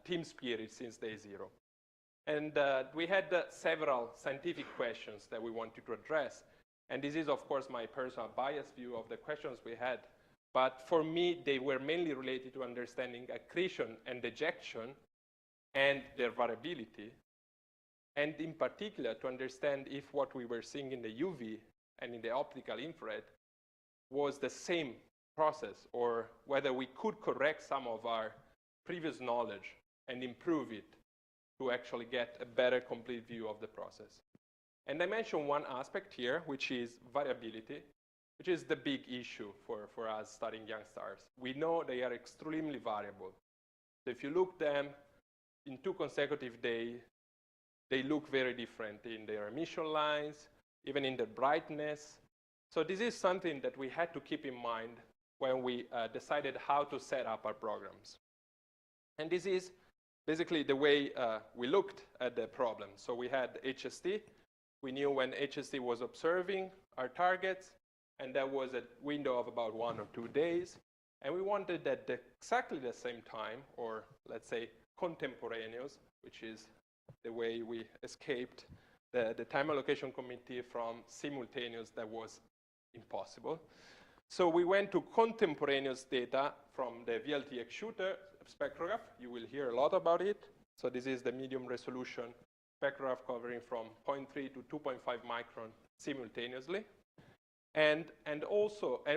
team spirit since day zero. And we had several scientific questions that we wanted to address, and this is of course my personal biased view of the questions we had. But for me, they were mainly related to understanding accretion and ejection and their variability, and in particular to understand if what we were seeing in the UV and in the optical infrared was the same process, or whether we could correct some of our previous knowledge and improve it to actually get a better complete view of the process. And I mentioned one aspect here, which is variability, which is the big issue for us studying young stars. We know they are extremely variable. So if you look them in 2 consecutive days, they look very different in their emission lines, even in their brightness. So this is something that we had to keep in mind when we decided how to set up our programs. And this is basically the way we looked at the problem. So we had HST. We knew when HST was observing our targets, and that was a window of about 1 or 2 days. And we wanted at exactly the same time, or let's say contemporaneous, which is the way we escaped the time allocation committee from simultaneous. That was impossible. So we went to contemporaneous data from the VLTX shooter spectrograph. You will hear a lot about it. So this is the medium resolution spectrograph covering from 0.3 to 2.5 micron simultaneously. And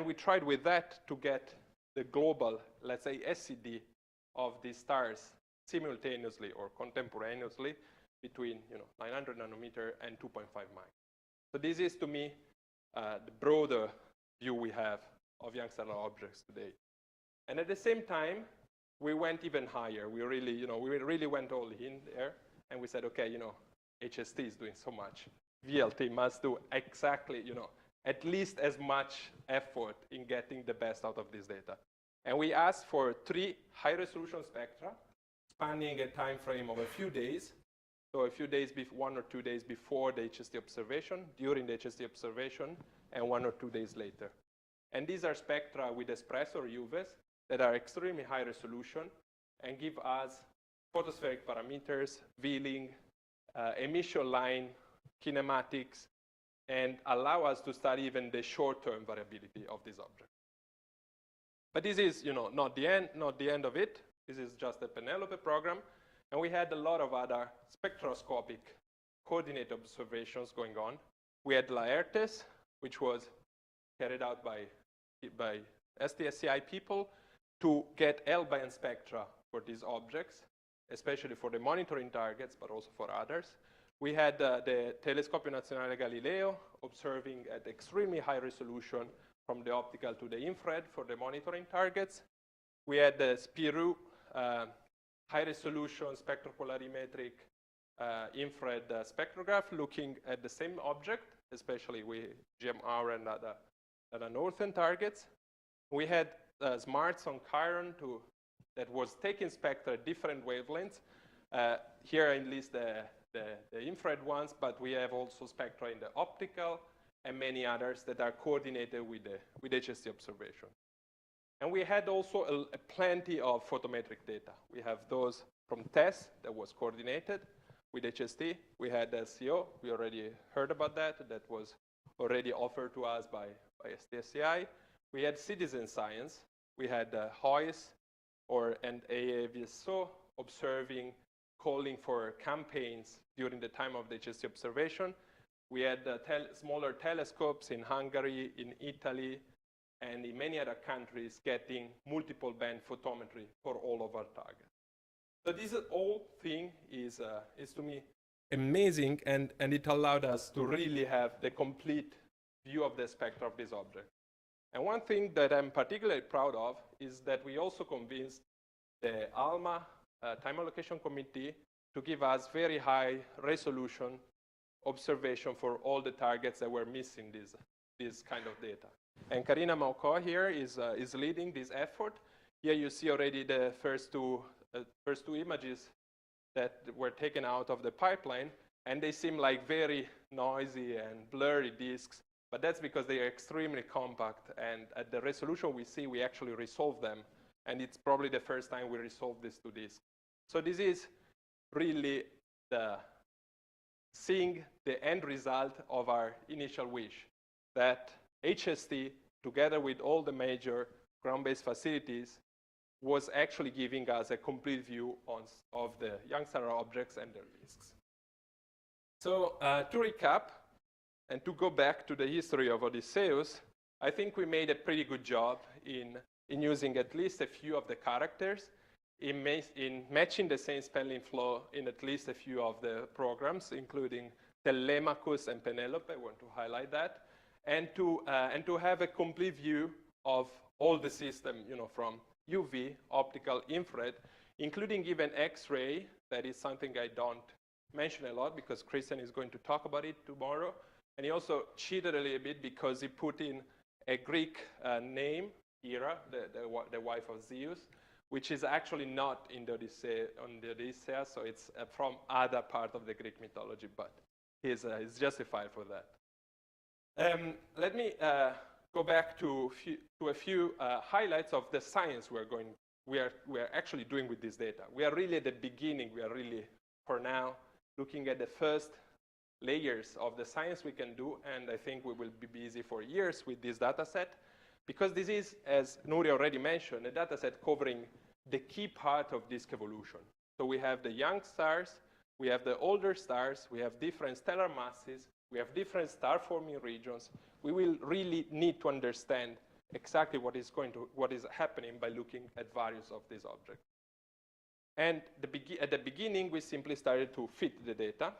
we tried with that to get the global, let's say, SCD of these stars simultaneously or contemporaneously between 900 nanometer and 2.5 micron. So this is, to me, the broader view we have of young stellar objects today. And at the same time, we went even higher. We really went all in there, and we said, okay, HST is doing so much. VLT must do exactly, at least as much effort in getting the best out of this data. And we asked for 3 high-resolution spectra, spanning a time frame of a few days. So a few days, 1 or 2 days before the HST observation, during the HST observation, and 1 or 2 days later. And these are spectra with espresso or UVs that are extremely high resolution and give us photospheric parameters, veiling, emission line, kinematics, and allow us to study even the short-term variability of this object. But this is, not the end of it. This is just the Penelope program, and we had a lot of other spectroscopic coordinate observations going on. We had Laertes, which was carried out by STSCI people to get L-band spectra for these objects, especially for the monitoring targets, but also for others. We had the Telescopio Nazionale Galileo observing at extremely high resolution from the optical to the infrared for the monitoring targets. We had the Spirou high resolution spectropolarimetric infrared spectrograph looking at the same object, especially with GMR and other northern targets. We had SMARTS on Chiron that was taking spectra at different wavelengths. Here I list the infrared ones, but we have also spectra in the optical and many others that are coordinated with HST observation. And we had also plenty of photometric data. We have those from TESS that was coordinated with HST. We had SCO. We already heard about that. That was already offered to us by STSCI. We had citizen science. We had HOIS and AAVSO observing calling for campaigns during the time of the HST observation. We had smaller telescopes in Hungary, in Italy, and in many other countries getting multiple band photometry for all of our targets. So this whole thing is to me amazing, and it allowed us to really have the complete view of the spectra of this object. And one thing that I'm particularly proud of is that we also convinced the ALMA Time Allocation Committee to give us very high resolution observation for all the targets that were missing this kind of data. And Karina Mauko here is leading this effort. Here you see already the first two images that were taken out of the pipeline, and they seem like very noisy and blurry disks, but that's because they are extremely compact, and at the resolution we see, we actually resolve them, and it's probably the first time we resolve these two disks. So this is really seeing the end result of our initial wish, that HST, together with all the major ground-based facilities, was actually giving us a complete view of the young star objects and their disks. So to recap, and to go back to the history of Odysseus, I think we made a pretty good job in using at least a few of the characters, in matching the same spelling flow in at least a few of the programs, including Telemachus and Penelope. I want to highlight that. And to have a complete view of all the system, from UV, optical, infrared, including even X-ray. That is something I don't mention a lot because Christian is going to talk about it tomorrow. And he also cheated a little bit because he put in a Greek name, Hera, the wife of Zeus, which is actually not in the Odyssea, so it's from other part of the Greek mythology, but he's justified for that. Let me go back to a few highlights of the science we are actually doing with this data. We are really at the beginning. We are really, for now, looking at the first layers of the science we can do, and I think we will be busy for years with this data set, because this is, as Nuri already mentioned, a data set covering the key part of disk evolution. So we have the young stars, we have the older stars, we have different stellar masses, we have different star-forming regions. We will really need to understand exactly what is happening by looking at various of these objects. And at the beginning, we simply started to fit the data,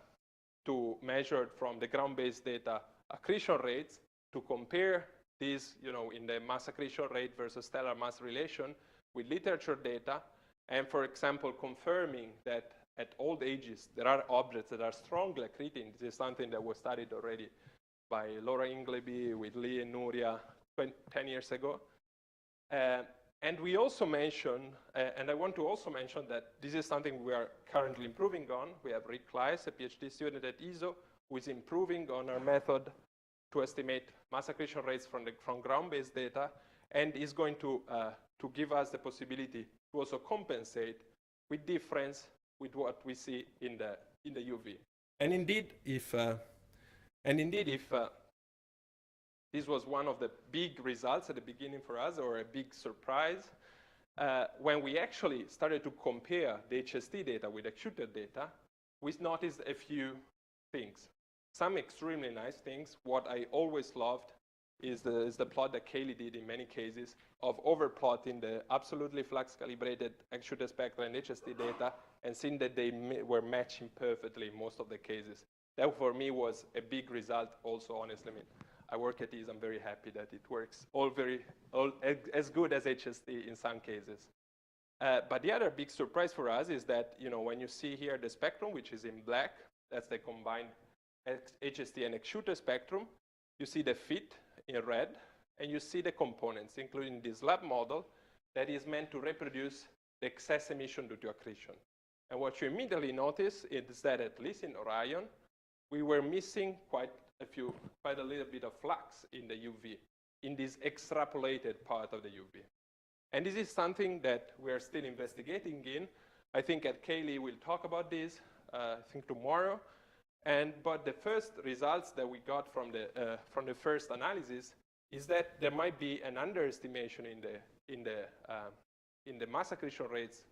to measure from the ground-based data accretion rates, to compare these, in the mass accretion rate versus stellar mass relation with literature data, and for example, confirming that at old ages, there are objects that are strongly accreting. This is something that was studied already by Laura Ingleby with Lee and Nuria 10 years ago. And we also mentioned, and I want to also mention that this is something we are currently improving on. We have Rick Kleiss, a PhD student at ESO, who is improving on our method to estimate mass accretion rates from ground-based data, and is going to give us the possibility to also compensate with difference with what we see in the UV. And indeed, if this was one of the big results at the beginning for us, or a big surprise, when we actually started to compare the HST data with executed data, we noticed a few things. Some extremely nice things. What I always loved is the plot that Kaylee did in many cases of overplotting the absolutely flux calibrated executed spectra and HST data and seeing that they were matching perfectly in most of the cases. That for me was a big result also, honestly. I mean, I work at ESE, I'm very happy that it works all as good as HST in some cases. But the other big surprise for us is that, when you see here the spectrum, which is in black, that's the combined HST and executed spectrum, you see the fit in red, and you see the components, including this lab model that is meant to reproduce the excess emission due to accretion. And what you immediately notice is that, at least in Orion, we were missing quite a little bit of flux in the UV, in this extrapolated part of the UV. And this is something that we're still investigating in. I think Kaylee will talk about this, I think tomorrow. But the first results that we got from the first analysis is that there might be an underestimation in the mass accretion rates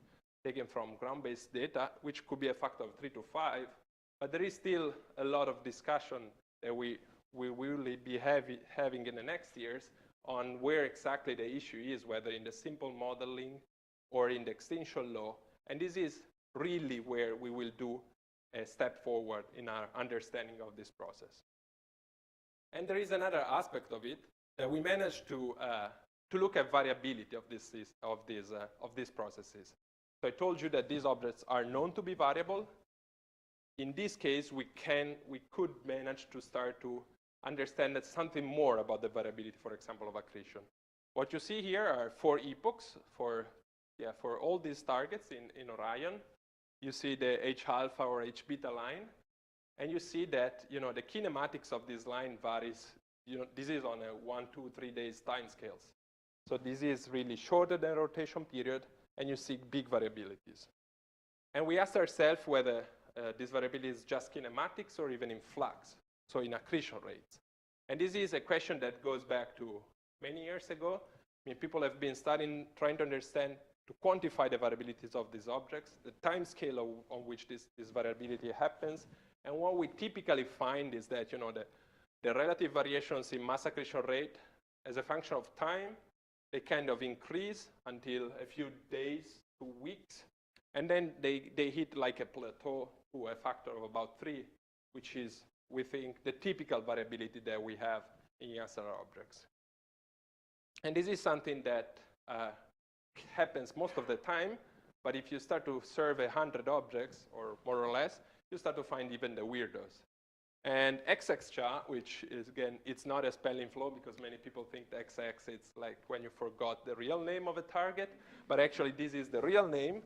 taken from ground-based data, which could be a factor of 3 to 5. But there is still a lot of discussion that we will be having in the next years on where exactly the issue is, whether in the simple modeling or in the extinction law. And this is really where we will do a step forward in our understanding of this process. And there is another aspect of it that we managed to look at variability of these processes. So I told you that these objects are known to be variable. In this case, we could manage to start to understand that something more about the variability, for example, of accretion. What you see here are 4 epochs for all these targets in Orion. You see the H alpha or H beta line, and you see that the kinematics of this line varies. This is on a 1, 2, 3 days time scales. So this is really shorter than rotation period, and you see big variabilities. And we asked ourselves whether this variability is just kinematics or even in flux, so in accretion rates. And this is a question that goes back to many years ago. I mean, people have been studying, trying to understand, to quantify the variabilities of these objects, the time scale on which this variability happens. And what we typically find is that the relative variations in mass accretion rate as a function of time, they kind of increase until a few days to weeks. And then they hit like a plateau to a factor of about 3, which is, we think, the typical variability that we have in SLR objects. And this is something that happens most of the time, but if you start to survey 100 objects, or more or less, you start to find even the weirdos. And XXCHA, which is, again, it's not a spelling flaw because many people think the XX, it's like when you forgot the real name of a target, but actually this is the real name.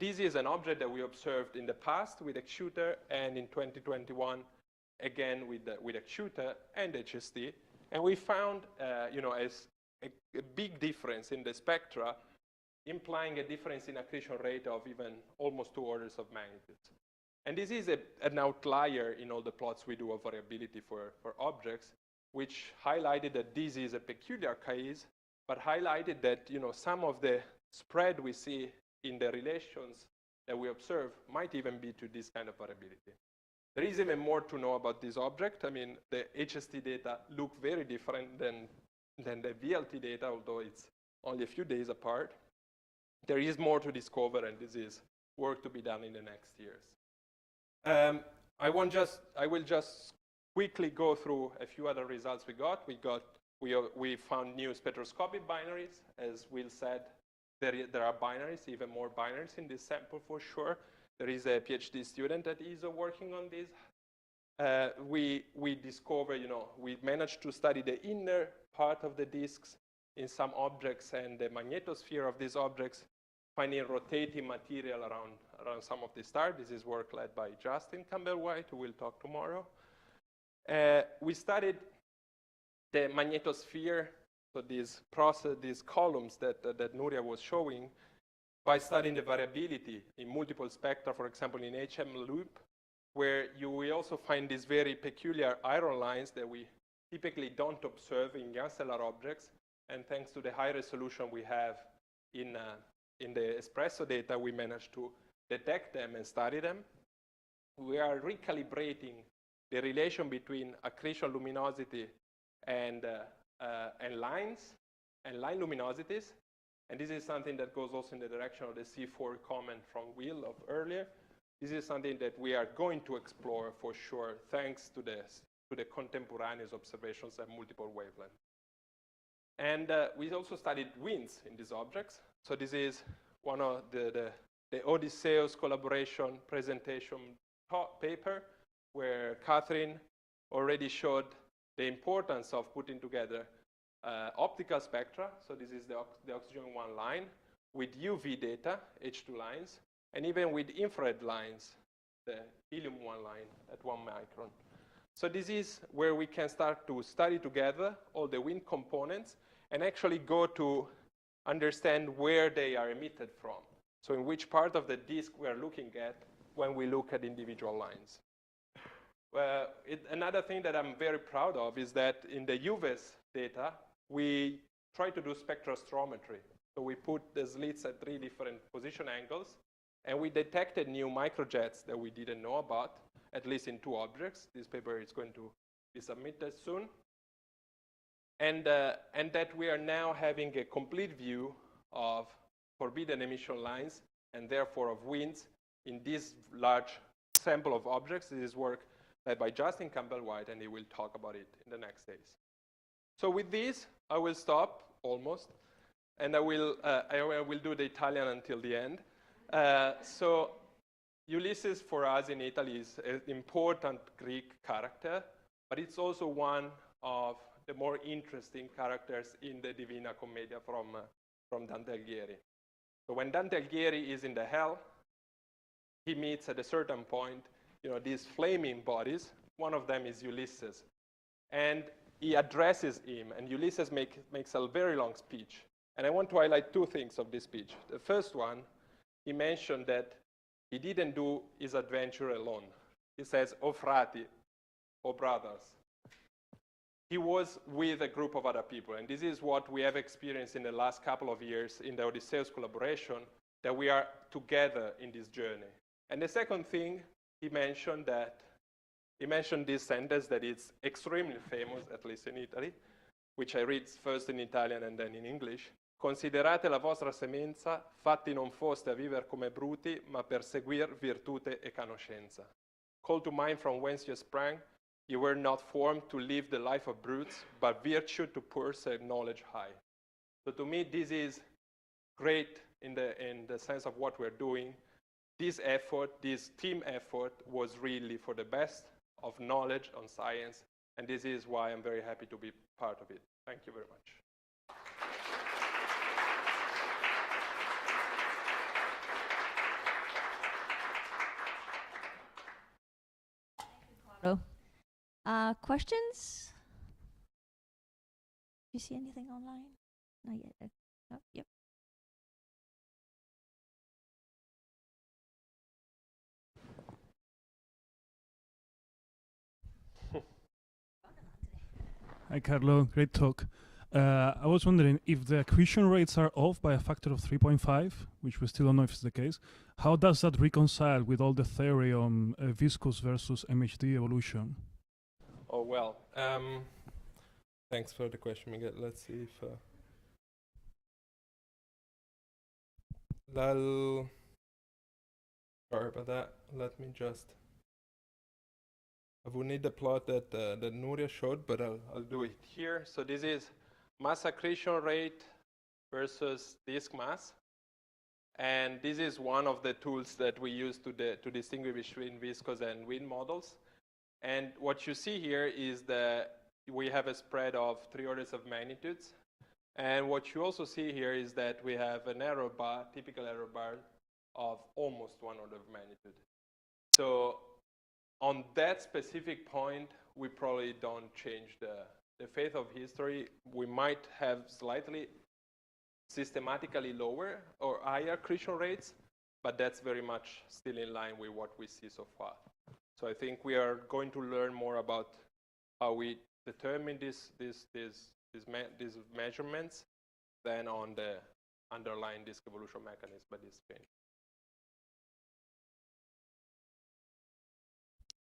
This is an object that we observed in the past with X-shooter, and in 2021, again with X-shooter and HST. And we found, as a big difference in the spectra, implying a difference in accretion rate of even almost 2 orders of magnitude. And this is an outlier in all the plots we do of variability for objects, which highlighted that this is a peculiar case, but highlighted that some of the spread we see in the relations that we observe might even be to this kind of variability. There is even more to know about this object. I mean, the HST data look very different than the VLT data, although it's only a few days apart. There is more to discover, and this is work to be done in the next years. I will just quickly go through a few other results we got. We found new spectroscopic binaries. As Will said, there are binaries, even more binaries in this sample for sure. There is a PhD student at ESO working on this. We discovered, we managed to study the inner part of the disks in some objects and the magnetosphere of these objects, finding rotating material around some of the stars. This is work led by Justin Campbell-White, who will talk tomorrow. We studied the magnetosphere, so these columns that Nuria was showing, by studying the variability in multiple spectra, for example, in HM loop, where you will also find these very peculiar iron lines that we typically don't observe in stellar objects. And thanks to the high resolution we have in the espresso data, we managed to detect them and study them. We are recalibrating the relation between accretion luminosity and lines and line luminosities. And this is something that goes also in the direction of the C4 comment from Will of earlier. This is something that we are going to explore for sure, thanks to the contemporaneous observations at multiple wavelengths. And we also studied winds in these objects. So this is one of the Odysseus collaboration presentation paper, where Catherine already showed the importance of putting together optical spectra. So this is the oxygen 1 line with UV data, H2 lines, and even with infrared lines, the helium 1 line at 1 micron. So this is where we can start to study together all the wind components and actually go to understand where they are emitted from. So in which part of the disk we are looking at when we look at individual lines. Another thing that I'm very proud of is that in the UVES data, we try to do spectrostrometry So we put the slits at 3 different position angles, and we detected new microjets that we didn't know about, at least in 2 objects. This paper is going to be submitted soon. And that we are now having a complete view of forbidden emission lines, and therefore of winds, in this large sample of objects. This is work led by Justin Campbell-White, and he will talk about it in the next days. So with this, I will stop, almost, and I will do the Italian until the end. So Ulysses, for us in Italy, is an important Greek character, but it's also one of the more interesting characters in the Divina Commedia from Dante Alighieri. So when Dante Alighieri is in the hell, he meets at a certain point, these flaming bodies. One of them is Ulysses. And he addresses him, and Ulysses makes a very long speech. And I want to highlight 2 things of this speech. The first one, he mentioned that he didn't do his adventure alone. He says, "O frati," "O brothers." He was with a group of other people, and this is what we have experienced in the last couple of years in the Odysseus collaboration, that we are together in this journey. And the second thing, he mentioned this sentence that is extremely famous, at least in Italy, which I read first in Italian and then in English. "Considerate la vostra semenza, fatti non foste a viver come bruti, ma per seguir virtute e conoscenza. Call to mind from whence you sprang, you were not formed to live the life of brutes, but virtue to pursue knowledge high." So to me, this is great in the sense of what we're doing. This effort, this team effort, was really for the best of knowledge on science, and this is why I'm very happy to be part of it. Thank you very much. Questions? Do you see anything online? Not yet. Oh, yep. Hi, Carlo. Great talk. I was wondering if the accretion rates are off by a factor of 3.5, which we still don't know if it's the case. How does that reconcile with all the theory on viscous versus MHD evolution? Oh, well, thanks for the question, Miguel. Let's see if sorry about that. Let me just, I will need the plot that Nuria showed, but I'll do it here. So this is mass accretion rate versus disk mass. And this is one of the tools that we use to distinguish between viscous and wind models. And what you see here is that we have a spread of 3 orders of magnitudes. And what you also see here is that we have an error bar, typical error bar, of almost 1 order of magnitude. So on that specific point, we probably don't change the fate of history. We might have slightly systematically lower or higher accretion rates, but that's very much still in line with what we see so far. So I think we are going to learn more about how we determine these measurements than on the underlying disk evolution mechanism by this change.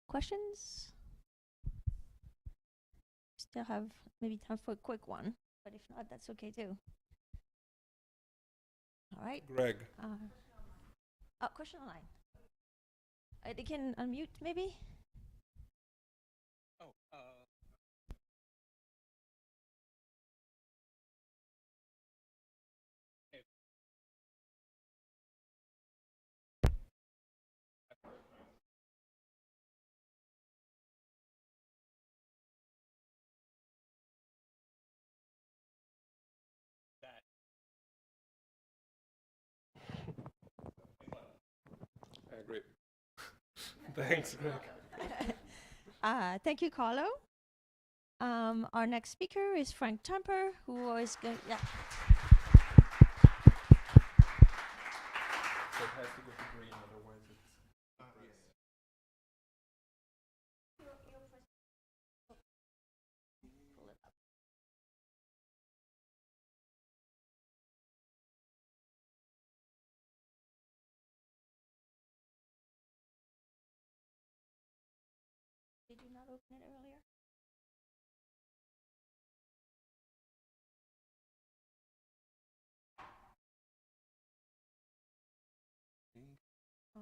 Questions? Still have maybe time for a quick one, but if not, that's okay too. All right. Greg. Question online. They can unmute maybe? Oh, that I agree. Thanks, Greg. Thank you, Carlo. Our next speaker is Frank Temper, who is going. Yeah. So it has to go to green, otherwise it's Did you not open it earlier? Oh.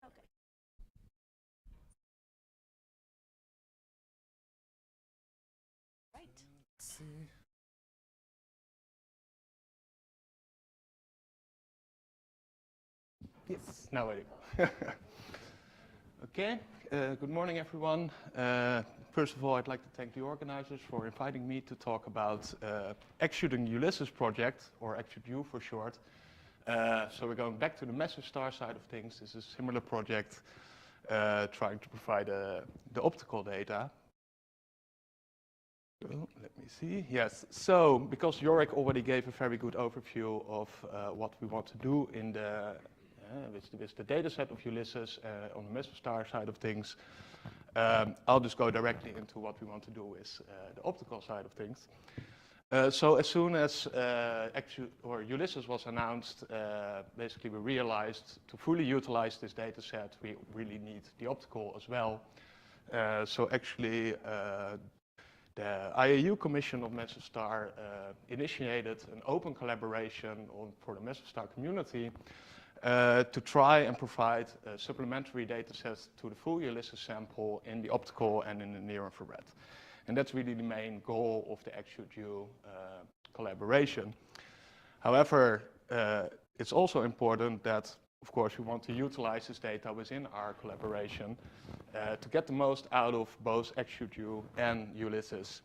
Okay. Right. Let's see. Yes, now I do. Okay, good morning everyone. First of all, I'd like to thank the organizers for inviting me to talk about Executing Ulysses project, or ExecuteU for short. So we're going back to the massive star side of things. This is a similar project trying to provide the optical data. So, let me see. Yes, so because Yorick already gave a very good overview of what we want to do in with the data set of Ulysses on the massive star side of things, I'll just go directly into what we want to do with the optical side of things. So as soon as Ulysses was announced, basically we realized to fully utilize this data set, we really need the optical as well. So actually, the IAU Commission of Massive Star initiated an open collaboration for the Massive Star community to try and provide supplementary data sets to the full Ulysses sample in the optical and in the near-infrared. And that's really the main goal of the ExecuteU collaboration. However, it's also important that, of course, we want to utilize this data within our collaboration to get the most out of both ExecuteU and Ulysses.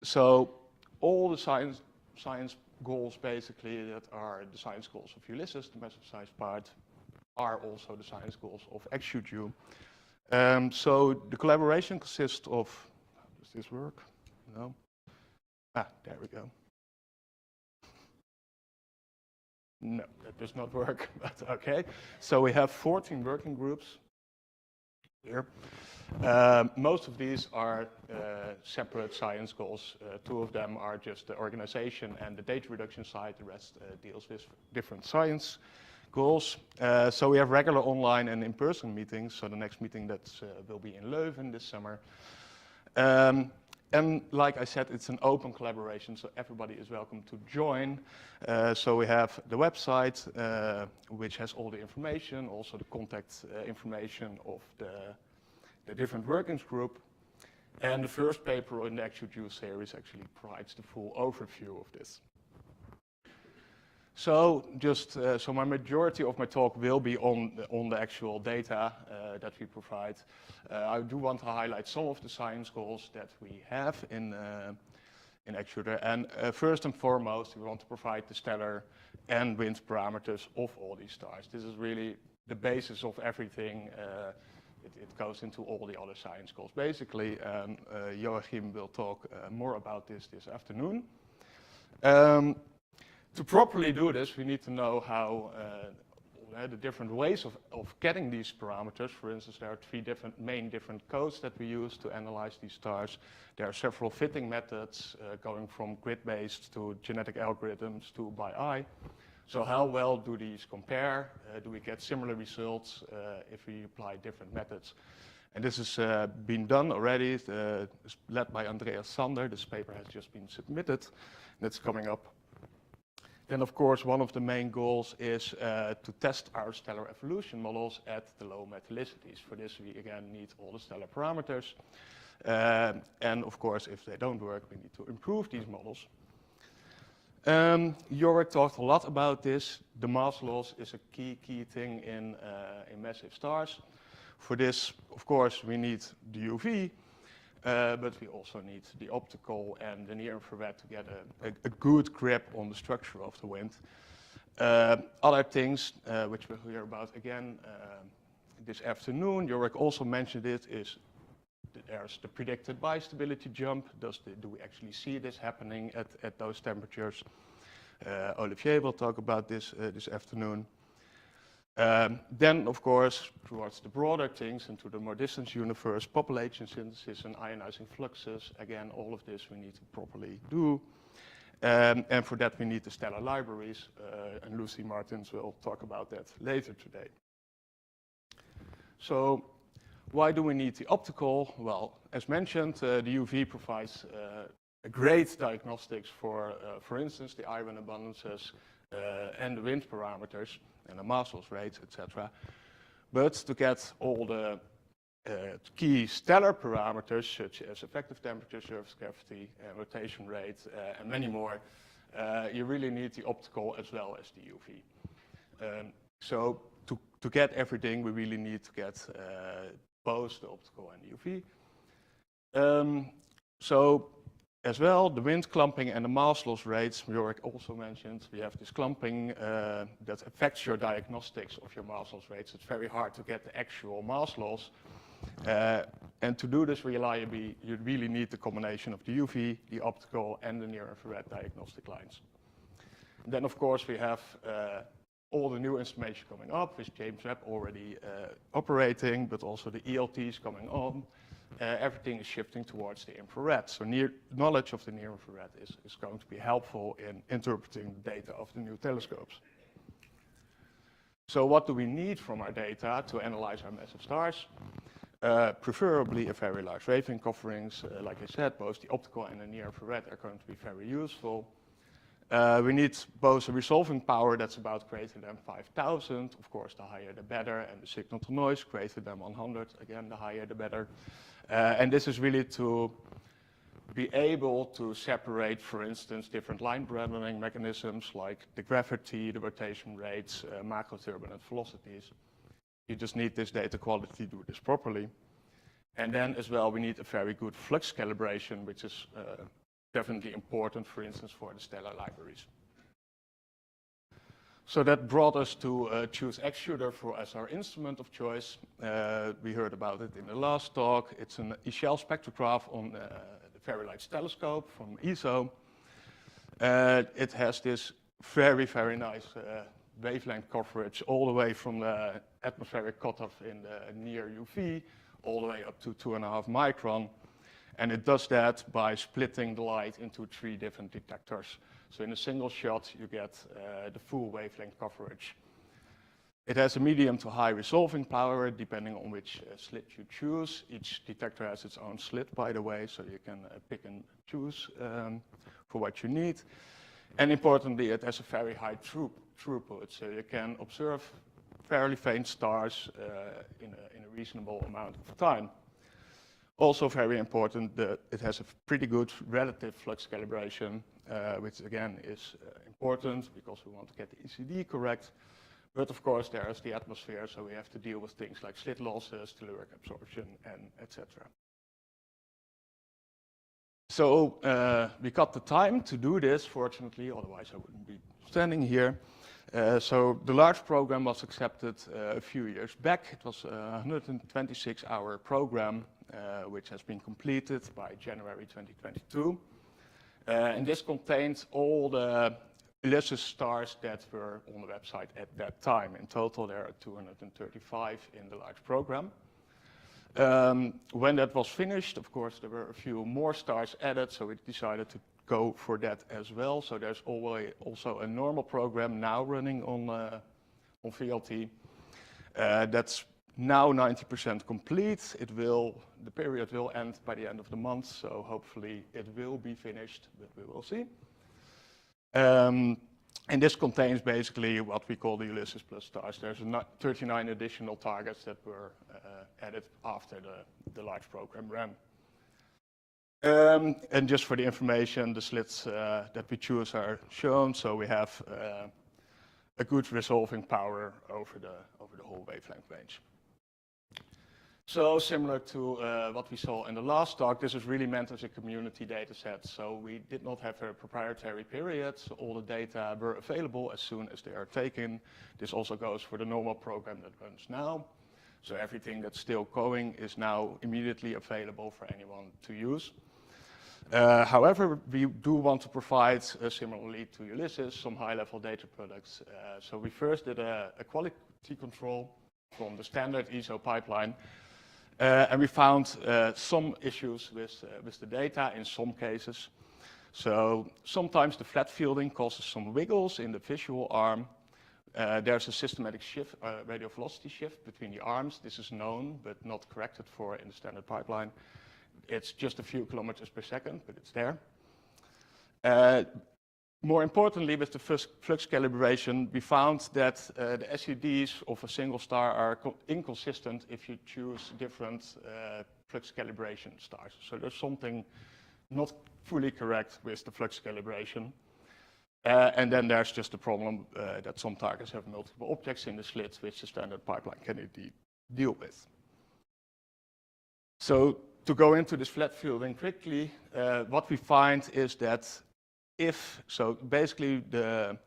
So all the science goals, basically, that are the science goals of Ulysses, the massive size part, are also the science goals of ExecuteU. So the collaboration consists of, does this work? No? Ah, there we go. No, that does not work, but okay. So we have 14 working groups here. Most of these are separate science goals. Two of them are just the organization and the data reduction side. The rest deals with different science goals. So we have regular online and in-person meetings. So the next meeting that will be in Leuven this summer. And like I said, it's an open collaboration, so everybody is welcome to join. So we have the website, which has all the information, also the contact information of the different workings group. And the first paper in the ExecuteU series actually provides the full overview of this. So just so my majority of my talk will be on the actual data that we provide. I do want to highlight some of the science goals that we have in ExecuteU. And first and foremost, we want to provide the stellar and wind parameters of all these stars. This is really the basis of everything. It goes into all the other science goals, basically. Joachim will talk more about this afternoon. To properly do this, we need to know how the different ways of getting these parameters. For instance, there are three main codes that we use to analyze these stars. There are several fitting methods going from grid-based to genetic algorithms to by eye. So how well do these compare? Do we get similar results if we apply different methods? And this has been done already. It's led by Andreas Sander. This paper has just been submitted, and it's coming up. Then, of course, one of the main goals is to test our stellar evolution models at the low metallicities. For this, we again need all the stellar parameters. And of course, if they don't work, we need to improve these models. Yorick talked a lot about this. The mass loss is a key thing in massive stars. For this, of course, we need the UV. But we also need the optical and the near-infrared to get a good grip on the structure of the wind. Other things which we'll hear about again this afternoon, Yorick also mentioned it, is that there's the predicted bistability jump. Do we actually see this happening at those temperatures? Olivier will talk about this this afternoon. Then, of course, towards the broader things and to the more distant universe, population synthesis and ionizing fluxes. Again, all of this we need to properly do. And for that, we need the stellar libraries, and Lucy Martins will talk about that later today. So why do we need the optical? Well, as mentioned, the UV provides a great diagnostics for instance, the iron abundances and the wind parameters and the mass loss rates, etc. But to get all the key stellar parameters, such as effective temperature, surface gravity, rotation rate, and many more, you really need the optical as well as the UV. So to get everything, we really need to get both the optical and the UV. So as well, the wind clumping and the mass loss rates, Björk also mentioned, we have this clumping that affects your diagnostics of your mass loss rates. It's very hard to get the actual mass loss. And to do this reliably, you really need the combination of the UV, the optical, and the near-infrared diagnostic lines. And then, of course, we have all the new information coming up, with James Webb already operating, but also the ELTs coming on. Everything is shifting towards the infrared. So knowledge of the near-infrared is going to be helpful in interpreting the data of the new telescopes. So what do we need from our data to analyze our massive stars? Preferably a very large wavelength coverings. Like I said, both the optical and the near-infrared are going to be very useful. We need both a resolving power that's about greater than 5,000. Of course, the higher the better, and the signal to noise greater than 100. Again, the higher the better. And this is really to be able to separate, for instance, different line broadening mechanisms like the gravity, the rotation rates, macroturbulent velocities. You just need this data quality to do this properly. And then as well, we need a very good flux calibration, which is definitely important, for instance, for the stellar libraries. So that brought us to choose X-Shooter as our instrument of choice. We heard about it in the last talk. It's an Echelle spectrograph on the Very Large Telescope from ESO. It has this very, very nice wavelength coverage all the way from the atmospheric cutoff in the near UV all the way up to 2.5 micron. And it does that by splitting the light into 3 different detectors. So in a single shot, you get the full wavelength coverage. It has a medium to high resolving power, depending on which slit you choose. Each detector has its own slit, by the way, so you can pick and choose for what you need. And importantly, it has a very high throughput, so you can observe fairly faint stars in a reasonable amount of time. Also very important that it has a pretty good relative flux calibration, which again is important because we want to get the ECD correct. But of course there is the atmosphere, so we have to deal with things like slit losses, telluric absorption, and etc. So we got the time to do this, fortunately, otherwise I wouldn't be standing here. So the large program was accepted a few years back. It was a 126-hour program, which has been completed by January 2022. And this contains all the Ulysses stars that were on the website at that time. In total, there are 235 in the large program. When that was finished, of course, there were a few more stars added, so we decided to go for that as well. So there's always also a normal program now running on VLT. That's now 90% complete. The period will end by the end of the month, so hopefully it will be finished, but we will see. And this contains basically what we call the Ulysses Plus stars. There's 39 additional targets that were added after the large program ran. And just for the information, the slits that we choose are shown, so we have a good resolving power over the whole wavelength range. So similar to what we saw in the last talk, this is really meant as a community data set. So we did not have a proprietary period. So all the data were available as soon as they are taken. This also goes for the normal program that runs now. So everything that's still going is now immediately available for anyone to use. However, we do want to provide, similarly to Ulysses, some high-level data products. So we first did a quality control from the standard ESO pipeline. And we found some issues with the data in some cases. So sometimes the flat fielding causes some wiggles in the visual arm. There's a systematic shift, radial velocity shift between the arms. This is known, but not corrected for in the standard pipeline. It's just a few kilometers per second, but it's there. More importantly, with the flux calibration, we found that the SEDs of a single star are inconsistent if you choose different flux calibration stars. So there's something not fully correct with the flux calibration. And then there's just the problem that some targets have multiple objects in the slit, which the standard pipeline can indeed deal with. So to go into this flat fielding quickly, what we find is that so basically the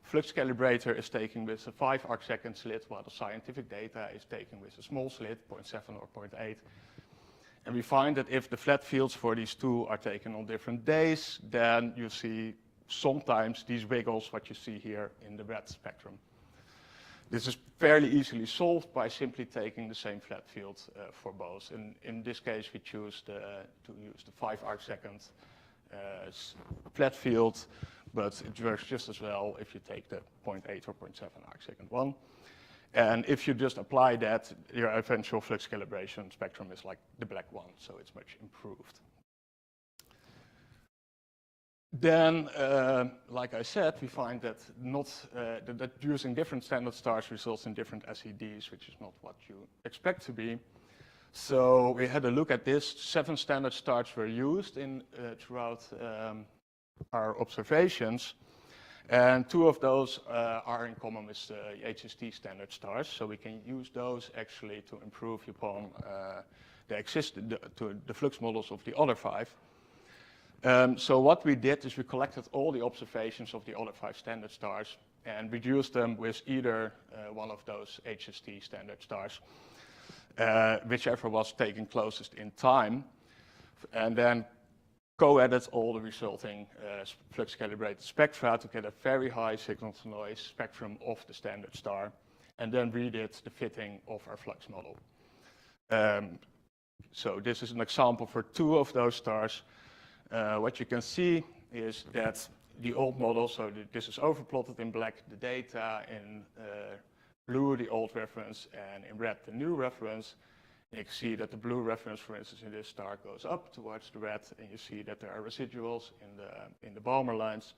flux calibrator is taken with a 5 arcsecond slit, while the scientific data is taken with a small slit, 0.7 or 0.8. And we find that if the flat fields for these two are taken on different days, then you see sometimes these wiggles, what you see here in the red spectrum. This is fairly easily solved by simply taking the same flat field for both. And in this case, we choose to use the 5 arcsecond flat field, but it works just as well if you take the 0.8 or 0.7 arcsecond one. And if you just apply that, your eventual flux calibration spectrum is like the black one, so it's much improved. Then, like I said, we find that that using different standard stars results in different SEDs, which is not what you expect to be. So we had a look at this. 7 standard stars were used throughout our observations, and 2 of those are in common with the HST standard stars. So we can use those actually to improve upon the flux models of the other 5. So what we did is we collected all the observations of the other 5 standard stars and reduced them with either one of those HST standard stars, whichever was taken closest in time, and then co-added all the resulting flux calibrated spectra to get a very high signal-to-noise spectrum of the standard star, and then redid the fitting of our flux model. So this is an example for 2 of those stars. What you can see is that the old model, so this is overplotted in black, the data, in blue the old reference, and in red the new reference. And you can see that the blue reference, for instance, in this star goes up towards the red, and you see that there are residuals in the Balmer lines.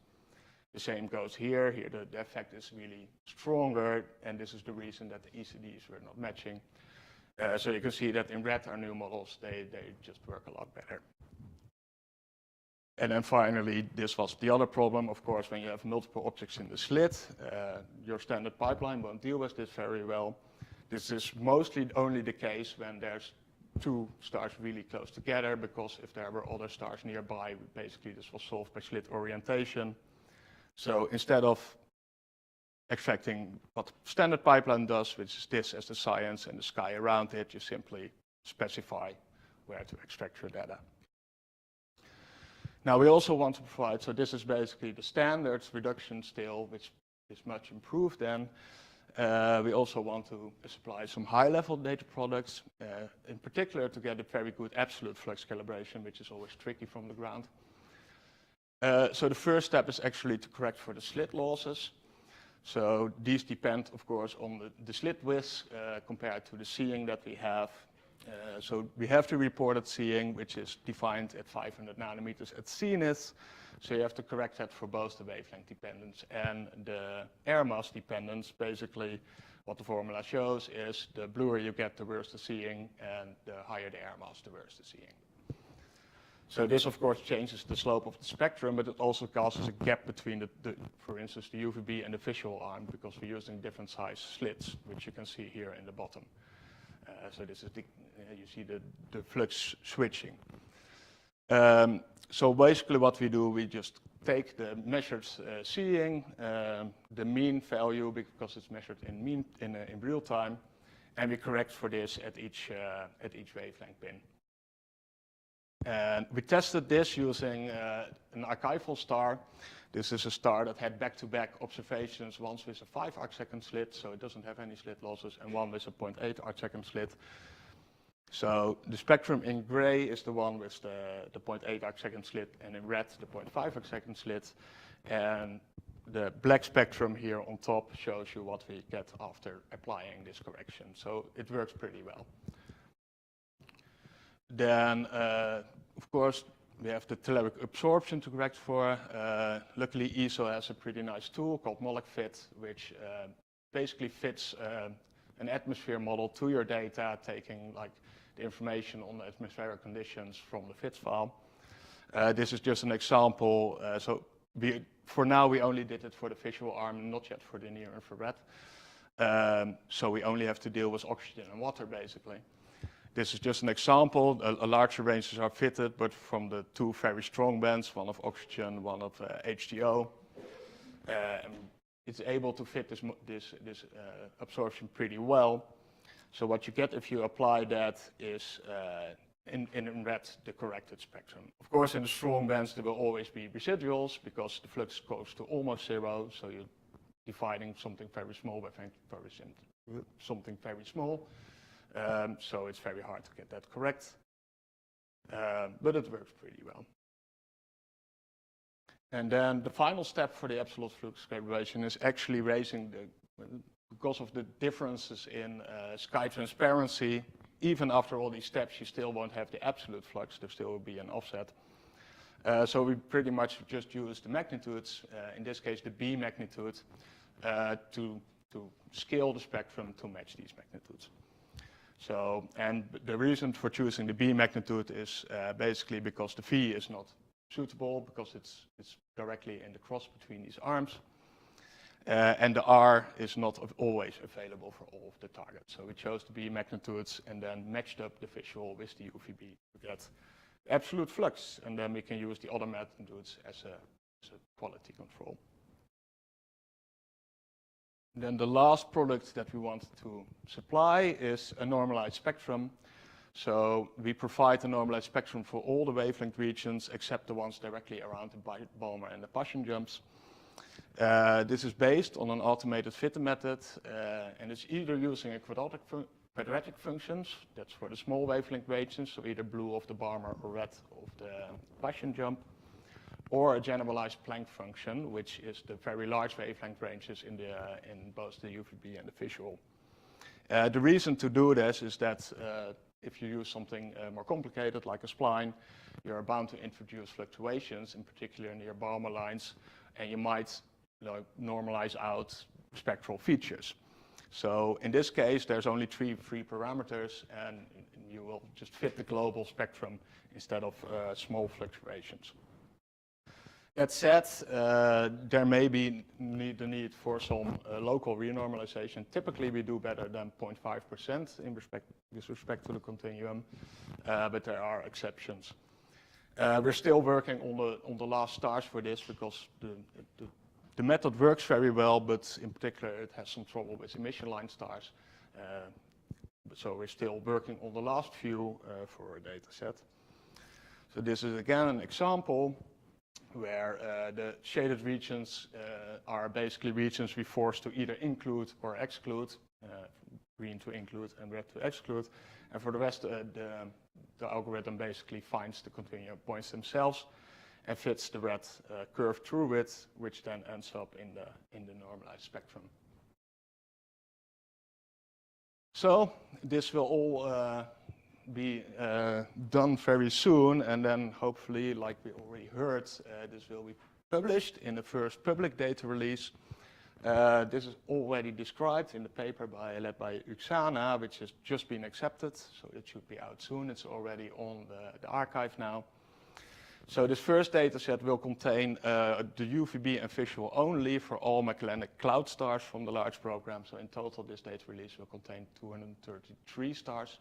The same goes here. Here the effect is really stronger, and this is the reason that the ECDs were not matching. So you can see that in red our new models, they just work a lot better. And then finally, this was the other problem, of course, when you have multiple objects in the slit, your standard pipeline won't deal with this very well. This is mostly only the case when there's 2 stars really close together, because if there were other stars nearby, basically this was solved by slit orientation. So instead of extracting what the standard pipeline does, which is this as the science and the sky around it, you simply specify where to extract your data. Now we also want to provide, so this is basically the standards reduction still, which is much improved then. We also want to supply some high-level data products, in particular to get a very good absolute flux calibration, which is always tricky from the ground. So the first step is actually to correct for the slit losses. So these depend, of course, on the slit width compared to the seeing that we have. So we have the reported seeing, which is defined at 500 nanometers at zenith. So you have to correct that for both the wavelength dependence and the air mass dependence. Basically, what the formula shows is the bluer you get, the worse the seeing, and the higher the air mass, the worse the seeing. So this, of course, changes the slope of the spectrum, but it also causes a gap between, for instance, the UVB and the visual arm, because we're using different size slits, which you can see here in the bottom. So this is you see the flux switching. So basically what we do, we just take the measured seeing, the mean value, because it's measured in real time, and we correct for this at each wavelength bin. And we tested this using an archival star. This is a star that had back-to-back observations, once with a 5 arcsecond slit, so it doesn't have any slit losses, and one with a 0.8 arcsecond slit. So the spectrum in gray is the one with the 0.8 arcsecond slit, and in red the 0.5 arcsecond slit. And the black spectrum here on top shows you what we get after applying this correction. So it works pretty well. Then, of course, we have the telluric absorption to correct for. Luckily, ESO has a pretty nice tool called MolecFit, which basically fits an atmosphere model to your data, taking like the information on the atmospheric conditions from the FITS file. This is just an example. For now, we only did it for the visual arm, not yet for the near-infrared. So we only have to deal with oxygen and water, basically. This is just an example. A larger ranges are fitted, but from the two very strong bands, one of oxygen, one of H2O. It's able to fit this absorption pretty well. So what you get if you apply that is in red, the corrected spectrum. Of course, in the strong bands, there will always be residuals because the flux goes to almost zero. So you're dividing something very small by something very small. So it's very hard to get that correct. But it works pretty well. And then the final step for the absolute flux calibration is actually raising because of the differences in sky transparency. Even after all these steps, you still won't have the absolute flux. There still will be an offset. So we pretty much just use the magnitudes, in this case the B magnitude, to scale the spectrum to match these magnitudes. So, and the reason for choosing the B magnitude is basically because the V is not suitable, because it's directly in the cross between these arms. And the R is not always available for all of the targets. So we chose the B magnitudes and then matched up the visual with the UVB to get absolute flux. And then we can use the other magnitudes as a quality control. Then the last product that we want to supply is a normalized spectrum. So we provide a normalized spectrum for all the wavelength regions except the ones directly around the Balmer and the Paschen jumps. This is based on an automated fitter method, and it's either using a quadratic functions, that's for the small wavelength regions, so either blue of the Balmer or red of the Paschen jump, or a generalized Planck function, which is the very large wavelength ranges in both the UVB and the visual. The reason to do this is that if you use something more complicated like a spline, you're bound to introduce fluctuations, in particular near Balmer lines, and you might normalize out spectral features. So in this case, there's only three parameters, and you will just fit the global spectrum instead of small fluctuations. That said, there may be the need for some local renormalization. Typically, we do better than 0.5% with respect to the continuum, but there are exceptions. We're still working on the last stars for this because the method works very well, but in particular, it has some trouble with emission line stars. So we're still working on the last few for a data set. So this is again an example where the shaded regions are basically regions we force to either include or exclude, green to include and red to exclude. And for the rest, the algorithm basically finds the continuum points themselves and fits the red curve through it, which then ends up in the normalized spectrum. So this will all be done very soon, and then hopefully, like we already heard, this will be published in the first public data release. This is already described in the paper led by Uxana, which has just been accepted, so it should be out soon. It's already on the archive now. So this first data set will contain the UVB and visual only for all Magellanic Cloud stars from the large program. So in total, this data release will contain 233 stars.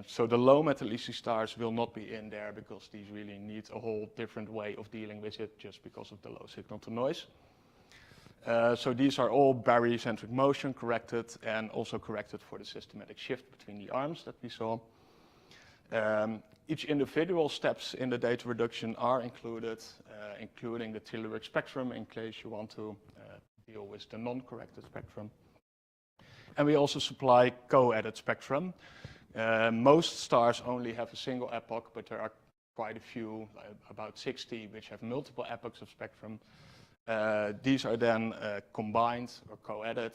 So the low metal Ulysses stars will not be in there because these really need a whole different way of dealing with it just because of the low signal to noise. So these are all barycentric motion corrected and also corrected for the systematic shift between the arms that we saw. Each individual steps in the data reduction are included, including the telluric spectrum in case you want to deal with the non-corrected spectrum. And we also supply co-added spectrum. Most stars only have a single epoch, but there are quite a few, about 60, which have multiple epochs of spectrum. These are then combined or co-added,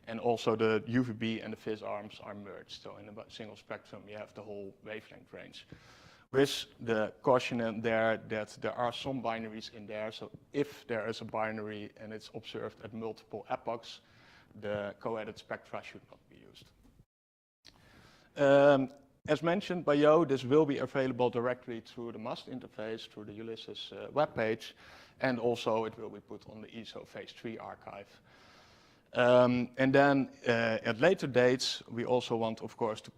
and also the UVB and the Fizz arms are merged. So in a single spectrum, you have the whole wavelength range. With the caution in there that there are some binaries in there, so if there is a binary and it's observed at multiple epochs, the co-added spectra should not be used. As mentioned by Jo, this will be available directly through the MUST interface, through the Ulysses webpage, and also it will be put on the ESO Phase 3 archive. And then at later dates, we also want, of course, to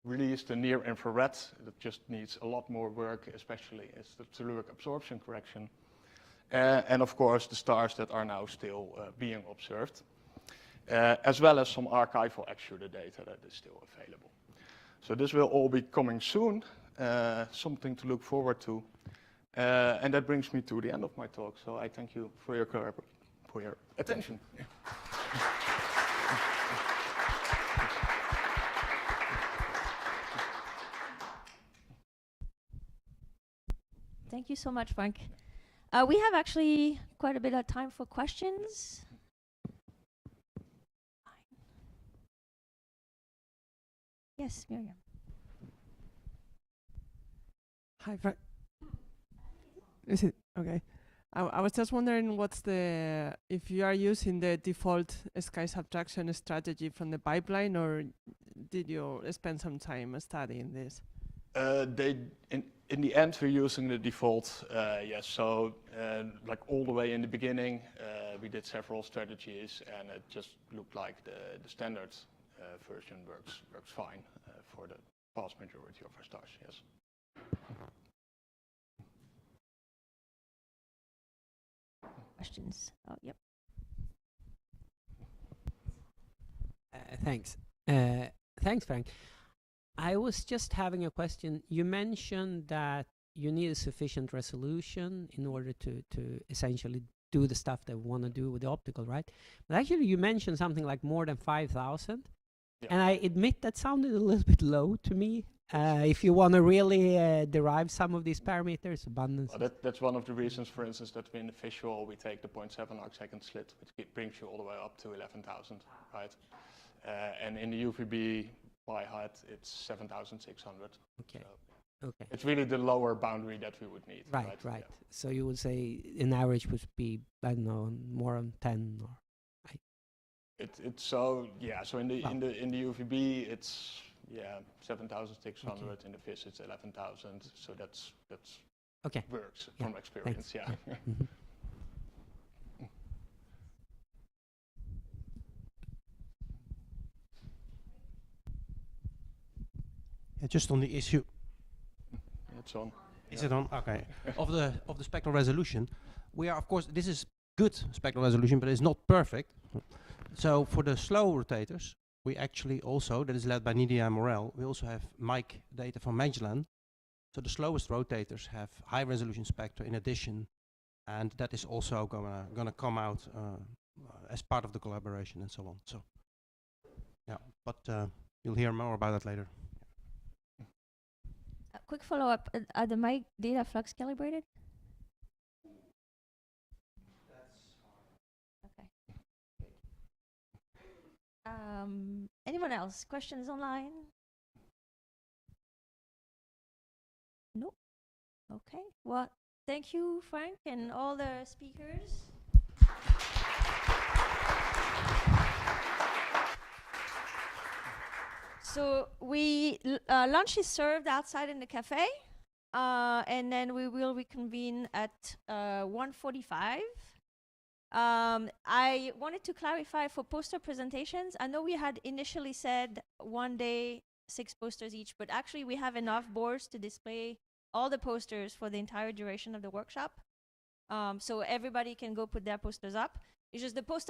release the near-infrared. That just needs a lot more work, especially as the telluric absorption correction. And of course, the stars that are now still being observed, as well as some archival extruder data that is still available. So this will all be coming soon, something to look forward to. And that brings me to the end of my talk. So I thank you for your attention. Thank you so much, Frank. We have actually quite a bit of time for questions. Yes, Miriam. Hi, Frank. Is it okay? I was just wondering if you are using the default sky subtraction strategy from the pipeline, or did you spend some time studying this? In the end, we're using the default, yes. So like all the way in the beginning, we did several strategies, and it just looked like the standard version works fine for the vast majority of our stars, yes. Questions? Oh, yep. Thanks. Thanks, Frank. I was just having a question. You mentioned that you need a sufficient resolution in order to essentially do the stuff that we want to do with the optical, right? But actually, you mentioned something like more than 5,000. Yeah. And I admit that sounded a little bit low to me. If you want to really derive some of these parameters, abundance. Well, that's one of the reasons, for instance, that in the visual we take the 0.7 arcsecond slit, which brings you all the way up to 11,000, right? And in the UVB by height, it's 7,600. Okay. So okay. It's really the lower boundary that we would need. Right. Yeah. So you would say an average would be, I don't know, more than 10 or. It's so yeah. So in the UVB, it's 7,600. Okay. In the Fizz, it's 11,000. So that's okay. Works from experience. Thanks. Yeah. Mm-hmm. Just on the issue. It's on. Is it on? Okay. of the spectral resolution, we are, of course, this is good spectral resolution, but it's not perfect. So for the slow rotators, we actually also, that is led by Nidia and Morel, we also have mic data from Magellan. So the slowest rotators have high resolution spectra in addition, and that is also gonna come out as part of the collaboration and so on. So yeah, but you'll hear more about that later. A quick follow-up, are the mic data flux calibrated? Anyone else? Questions online? No? Okay. Well, thank you, Frank, and all the speakers. So lunch is served outside in the cafe, and then we will reconvene at 1:45. I wanted to clarify for poster presentations. I know we had initially said 1 day, 6 posters each, but actually we have enough boards to display all the posters for the entire duration of the workshop. So everybody can go put their posters up. It's just the poster